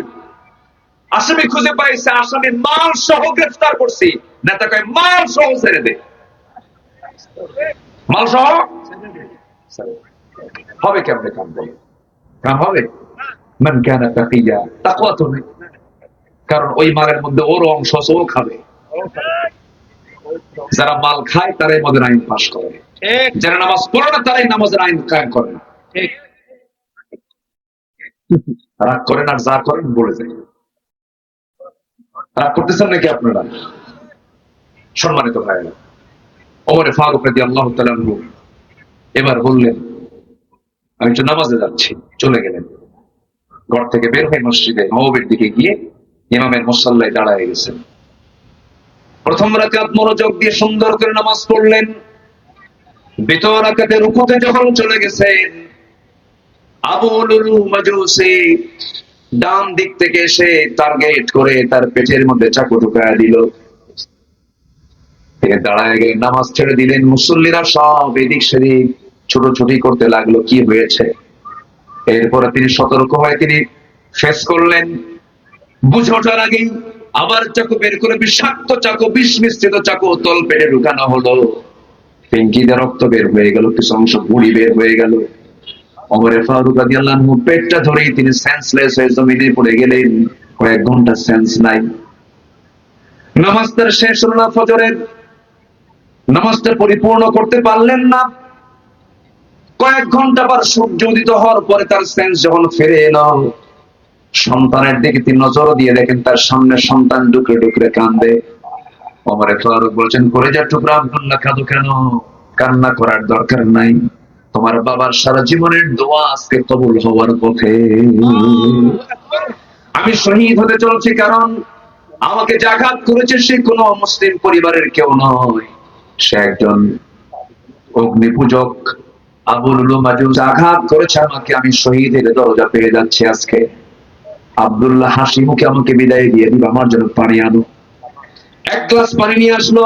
আসামি খুঁজে পাইছে, আসামি মাল সহ গ্রেফতার করছি। নেতা কয় মাল সহ ছেড়ে দে। মাল সহ হবে কেমনে? কাম বলে কাম হবে? মান কানা তাকিয়া, তাকওয়া তো নেই, কারণ ওই মালের মধ্যে ওর অংশ আছে, ও খাবে। যারা মাল খায় তারাই মদের আইন পাশ করে, যারা নামাজ পড়ে না তারাই নামাজের আইন কায়েম করে না। রাগ করেন আর যা করেন বলে যায়। রাগ করতেছেন নাকি আপনারা? সম্মানিত ভাইরা, ওমর ফারুক রাদিয়াল্লাহু তাআলা আনহু এবার বললেন, আমি একটু নামাজে যাচ্ছি। চলে গেলেন। ঘর থেকে বের হয়ে মসজিদে নববীর দিকে গিয়ে ইমামের মুসাল্লায় দাঁড়ায় গেছেন। প্রথম রাকাত মনোযোগ দিয়ে সুন্দর করে নামাজ পড়লেন। দ্বিতীয় রাকাতে রুকুতে যখন চলে গেছেন, আবু লুলু মাজুসি ডান দিক থেকে এসে টার্গেট করে তার পেটের মধ্যে চাকু ঢুকায় দিল। দাঁড়ায় গেলেন, নামাজ ছেড়ে দিলেন। মুসল্লিরা সব এদিক সেদিক ছোটাছুটি করতে লাগলো, কি হয়েছে? এরপরে তিনি সতর্ক হয়ে তিনি ফেস করলেন। বুঝে ওঠার আগেই আবার চাকু বের করে, বিষাক্ত চাকু, বিষ মিশ্রিত চাকু তল পেটে ঢুকানো হলো। ফেঙ্কিতে রক্ত বের হয়ে গেল, কিছু অংশ গুলি বের হয়ে গেল। ওমর ফারুক রাদিয়াল্লাহু আনহু পেটটা ধরেই তিনি সেন্সলেস হয়ে জমিনে পড়ে গেলেন। কয়েক ঘন্টা সেন্স নাই। নামাজটা শেষ হলো না, ফজরের নামাজটা পরিপূর্ণ করতে পারলেন না। কয়েক ঘন্টা পর সূর্য উদিত হওয়ার পরে তার সেন্স যখন ফিরে এলো, সন্তানের দিকে তিনি নজর দিয়ে দেখেন তার সামনে সন্তান ডুকরে ডুকরে কান্দে। ওমর ফারুক বলছেন, কলেজার টুকরা আব্দুল্লাহ, কাঁদো কেন? কান্না করার দরকার নাই, তোমার বাবার সারা জীবনের দোয়া আজকে কবুল হওয়ার পথে। আমি শহীদ হতে চলছি, কারণ আমাকে যে আঘাত করেছে সে কোনো মুসলিম পরিবারের কেউ নয়, সে একজন অগ্নি পূজক। আবু লুলু মাজুস আঘাত করেছে আমাকে, আমি শহীদের দরজা পেয়ে যাচ্ছি আজকে। আব্দুল্লাহ হাসি মুখে আমাকে বিদায় দিয়ে দিল, আমার জন্য পানি আনো। এক গ্লাস পানি নিয়ে আসলো।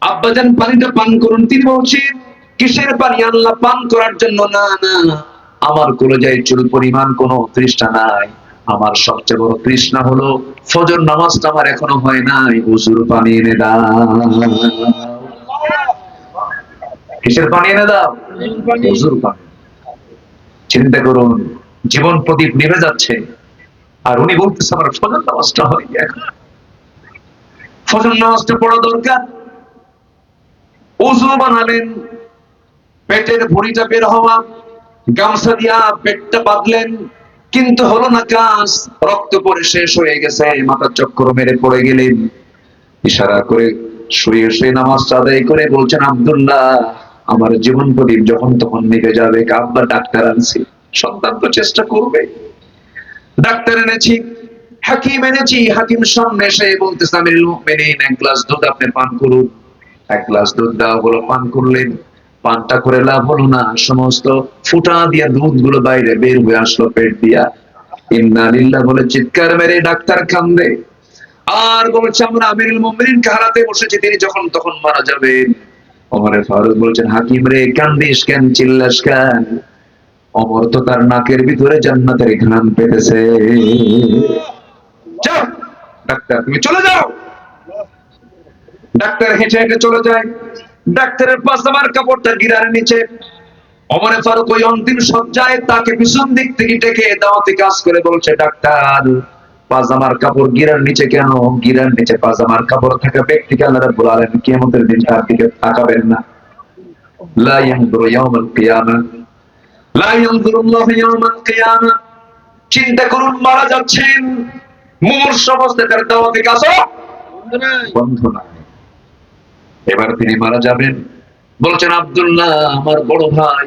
আব্বাজান পানিটা পান করুন। তিনি বলছেন, কিসের পানি আল্লাহ? পান করার জন্য না, না, আমার কলেজায় চুল পরিমাণ কোন তৃষ্ণা নাই। আমার সবচেয়ে বড় তৃষ্ণা হলো ফজর নামাজটা আমার এখনো হয় নাই, ওযুর পানি এনে দাও। কিসের পানি এনে দাও? ওযুর পানি। চিন্তা করুন, জীবন প্রদীপ নিভে যাচ্ছে আর উনি বলতেছে আমার ফজর নামাজটা হয়নি এখন। ফজর নামাজটা পড়া দরকার। ওযু বানালেন, পেটের ভুঁড়িটা বের হওয়া, গামছা দিয়া পেটটা বাঁধলেন, কিন্তু হলো না কাজ, রক্ত পরে শেষ হয়ে গেছে, মাথা চক্কর মেরে পড়ে গেলেন। ইশারা করে শুয়ে শুয়ে নামাজ আদায় করে বলছেন, আব্দুল্লাহ, আমার জীবন প্রদীপ যখন তখন নিভে যাবে, আব্বা ডাক্তার আনছি, সন্তান তো চেষ্টা করবে। ডাক্তার এনেছি, হাকিম এনেছি, হাকিম সামনে এসে বলতেছে, আমিরুল মুমিনিন, এক গ্লাস দুধ আপনি পান করুন। এক গ্লাস দুধ দেওয়া হলো, পান করলেন। পানটা করে লাভ হলো না, সমস্ত ফুটা দিয়া দুধ গুলো বাইরে বের হয়ে আসলো পেট দিয়া। ইন্না লিল্লাহ বলে চিৎকার মেরে ডাক্তার কান্দে আর বলছে, আমরা আমিরুল মুমিনিনকে হারাতে বসেছি, তিনি যখন তখন মারা যাবেন। ওমরে ফারুক বলছেন, হাকিম রে, কান্দিস কেন, চিল্লাস কেন? ওমর তো তার নাকের ভিতরে জান্নাতের ঘ্রাণ পেতেছে। যাও ডাক্তার, তুমি চলে যাও। ডাক্তার হেঁটে হেঁটে চলে যায়। ডাক্তারের পাজামার কাপড়টা গিরার নিচে। ওমরে ফারুক ওই অন্তিম সজ্জায় তাকে পিছন দিক থেকে ডেকে দাওয়াতি কাজ করে বলছে, ডাক্তার, পাজামার কাপড় গিরার নিচে কেন? গিরার নিচে পাজামার কাপড় থাকা ব্যক্তিকে আল্লাহ রাব্বুল আলামিন কিয়ামতের দিন তার দিকে তাকাবেন না। লা ইয়ানজুরু ইয়াওমাল কিয়ামা, লা ইয়ানজুরুল্লাহু ইয়াওমাল কিয়ামা। চিন্তা করুন, মারা যাচ্ছেন, মুমূর্ষ অবস্থায় তার দাওয়াতি কাজ বন্ধ নাই। এবার তিনি মারা যাবেন। বলছেন, আব্দুল্লাহ, আমার বড় ভাই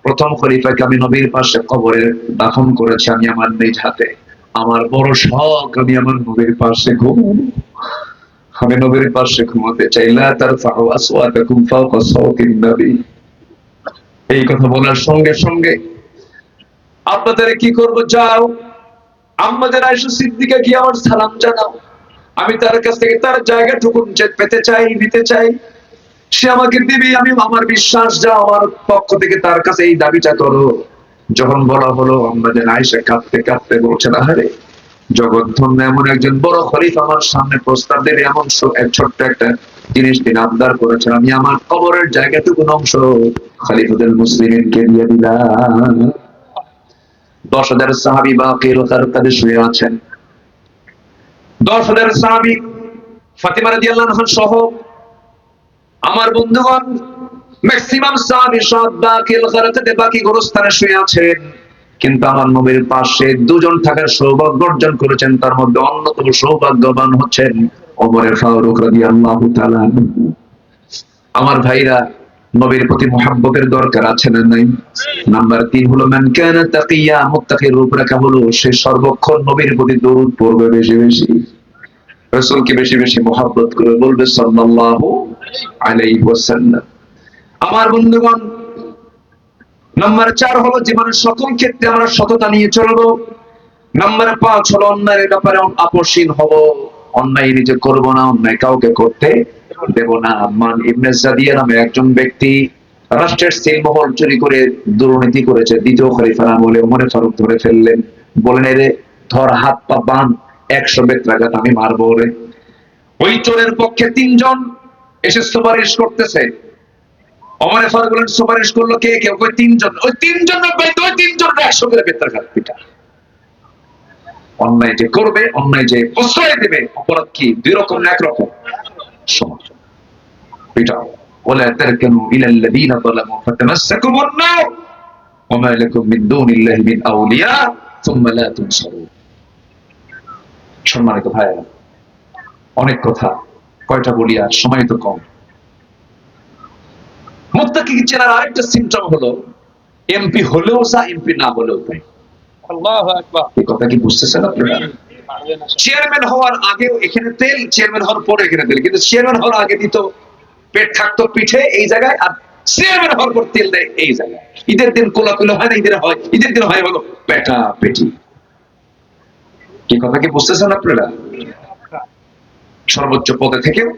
প্রথম খলিফাকে আমি নবীর পাশে কবরে দাফন করেছি আমি আমার নিজ হাতে। আমার বড় শখ, আমি আমার নবীর পাশে ঘুমাবো, আমি নবীর পাশে ঘুমাতে চাই। লা তারফাউ আসওয়াতাকুম ফাওকা সাওতিন নবী। এই কথা বলার সঙ্গে সঙ্গে আপনাদের কি করব, যাও আমাদের আয়েশা সিদ্দিকা কি আমার সালাম জানাও, আমি তার কাছ থেকে তার জায়গাটুকু পেতে চাই, নিতে চাই, সে আমাকে দিবে, আমি আমার বিশ্বাস, যা আমার পক্ষ থেকে তার কাছে এই দাবিটা করো। যখন বলা হলো, আমাদের আয়েশা কাঁদতে কাঁদতে বলছেন, আহারে, জগৎ ধন্য এমন একজন বড় খলিফা আমার সামনে প্রস্তাব দেবে, এমন ছোট্ট একটা জিনিস তিনি আবদার করেছেন, আমি আমার কবরের জায়গাটুকু অংশ খলিফাতুল মুসলিমিনকে দিয়ে দিলাম। 10,000 সাহাবী বাকিল কারকাদে শুয়ে আছেন। 10,000 সাহাবী, ফাতিমা রাদিয়াল্লাহু আনহা সহ আমার বন্ধুগণ, ম্যাক্সিমাম সাহাবী সব বাকিল কারকাদে বাকি গোরস্থানে শুয়ে আছেন। কিন্তু আমার নবীর পাশে দুজন থাকার সৌভাগ্য অর্জন করেছেন, তার মধ্যে অন্যতম সৌভাগ্যবান হচ্ছেন ওমর ফারুক রাদিয়াল্লাহু তাআলা। আমার ভাইরা, নবীর প্রতি মুহাব্বতের দরকার আছে না নাই? নাম্বার 3 হলো মান কানা তাকিয়া, মুত্তাকির রূপরেখা হলো সে সর্বক্ষণ নবীর প্রতি দরুদ পড়বে বেশি বেশি, রাসূলকে বেশি বেশি মুহাব্বত করে বলবে সাল্লাল্লাহু আলাইহি ওয়াসাল্লাম। আমার বন্ধুগণ, নাম্বার 4 হলো জীবনের সকল ক্ষেত্রে আমরা সততা নিয়ে চলবো। নাম্বার 5 হলো অন্যায়ের ব্যাপারে আপোষহীন হব, অন্যায় নিজে করব না, অন্যায় কাউকে করতে দেব না। মান ইবনে জাদিয়া নামে একজন ব্যক্তি রাষ্ট্রের সিলমোহর চুরি করে দুর্নীতি করেছে। দ্বিতীয় খলিফার আমলে ওমর ফারুক ধরে ফেললেন, বলেন, এরে ধর, হাত পা বাঁধ, 100 বেত্রাঘাত আমি মারবো রে। ওই চোরের পক্ষে 3 জন এসে সুপারিশ করতেছে। ওমর ফারুক বলেন, সুপারিশ করলো কে কে? ওই 3 জন, ওই 3 জন, ওই 3 জন 100 করে বেত্রাঘাত পিটা। অন্যায় যে করবে, অন্যায় যে প্রশ্রয় দেবে, অপরাধ কি 2 রকম না 1 রকম? সমান পিটাও। ওয়ালা তারকানু ইলাল লাযিনা যালামু ফাতামাসসাকুমুন নার ওয়া মা লাকুম মিন দুনিল্লাহি মিন আউলিয়া সুম্মা লা তুনসারুন। সম্মানিত ভাইরা, অনেক কথা, কয়টা বলি আর, সময় তো কম। মুত্তাকি চেনার আরেকটা সিম্পটম হলো এমপি হলেও যা, এমপি না হলেও তাই। আল্লাহু আকবার। এই কথা কি বুঝতেছেন আপনারা? চেয়ারম্যান হওয়ার আগেও এখানে তেল, চেয়ারম্যান হওয়ার পরে এখানে তেল, কিন্তু চেয়ারম্যান হওয়ার আগে দিত পেট থাকতো পিঠে এই জায়গায়, আর চেয়ারম্যান হওয়ার পর তেল দেয় এই জায়গায়। ঈদের দিন কোলাকুলি হয় না, ঈদের হয়, ঈদের দিন হয় হলো পেটা পেটি। কি কথা কি বুঝতেছেন আপনারা? সর্বোচ্চ পদে থেকেও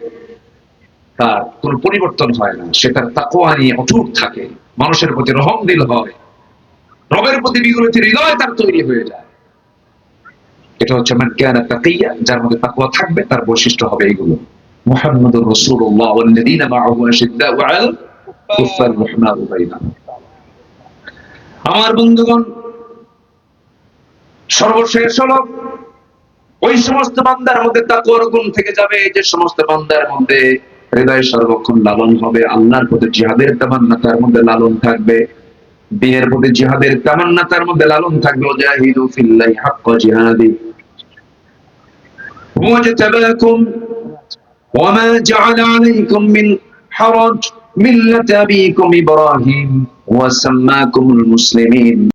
তার কোনো পরিবর্তন হয় না, সে তার তাকওয়া নিয়ে অটুট থাকে, মানুষের প্রতি রহমদিল হয়, রবের প্রতি বিগলিত হৃদয় তার তৈরি হয়ে যায়। এটা হচ্ছে মান কানা তাকিয়া, যার মধ্যে তাকওয়া থাকবে, তার বৈশিষ্ট্য হবে এইগুলো। মুহাম্মাদুর রাসূলুল্লাহ ওয়াল্লাযীনা মাআহু আশিদ্দাউ আলাল কুফার রহমাউ বাইনাহুম। আমার বন্ধুগণ, সর্বশেষ হলো ওই সমস্ত বান্দার মধ্যে তাকওয়ার গুণ থেকে যাবে যে সমস্ত বান্দার মধ্যে হৃদয় সর্বক্ষণ লালন হবে, আল্লাহর প্রতি জিহাদের তামান্না তার মধ্যে লালন থাকবে, দিনের প্রতি জিহাদের তামান্না তার মধ্যে লালন থাকবে। ওয়াজাহিদু ফিল্লাহি হাক্কা জিহাদি ওয়াজতাবাকুম ওয়ামা জাআলা আলাইকুম মিন হারাজ মিল্লাতা আবিকুম ইব্রাহিম ওয়া সাম্মাকুমুল মুসলিমিন।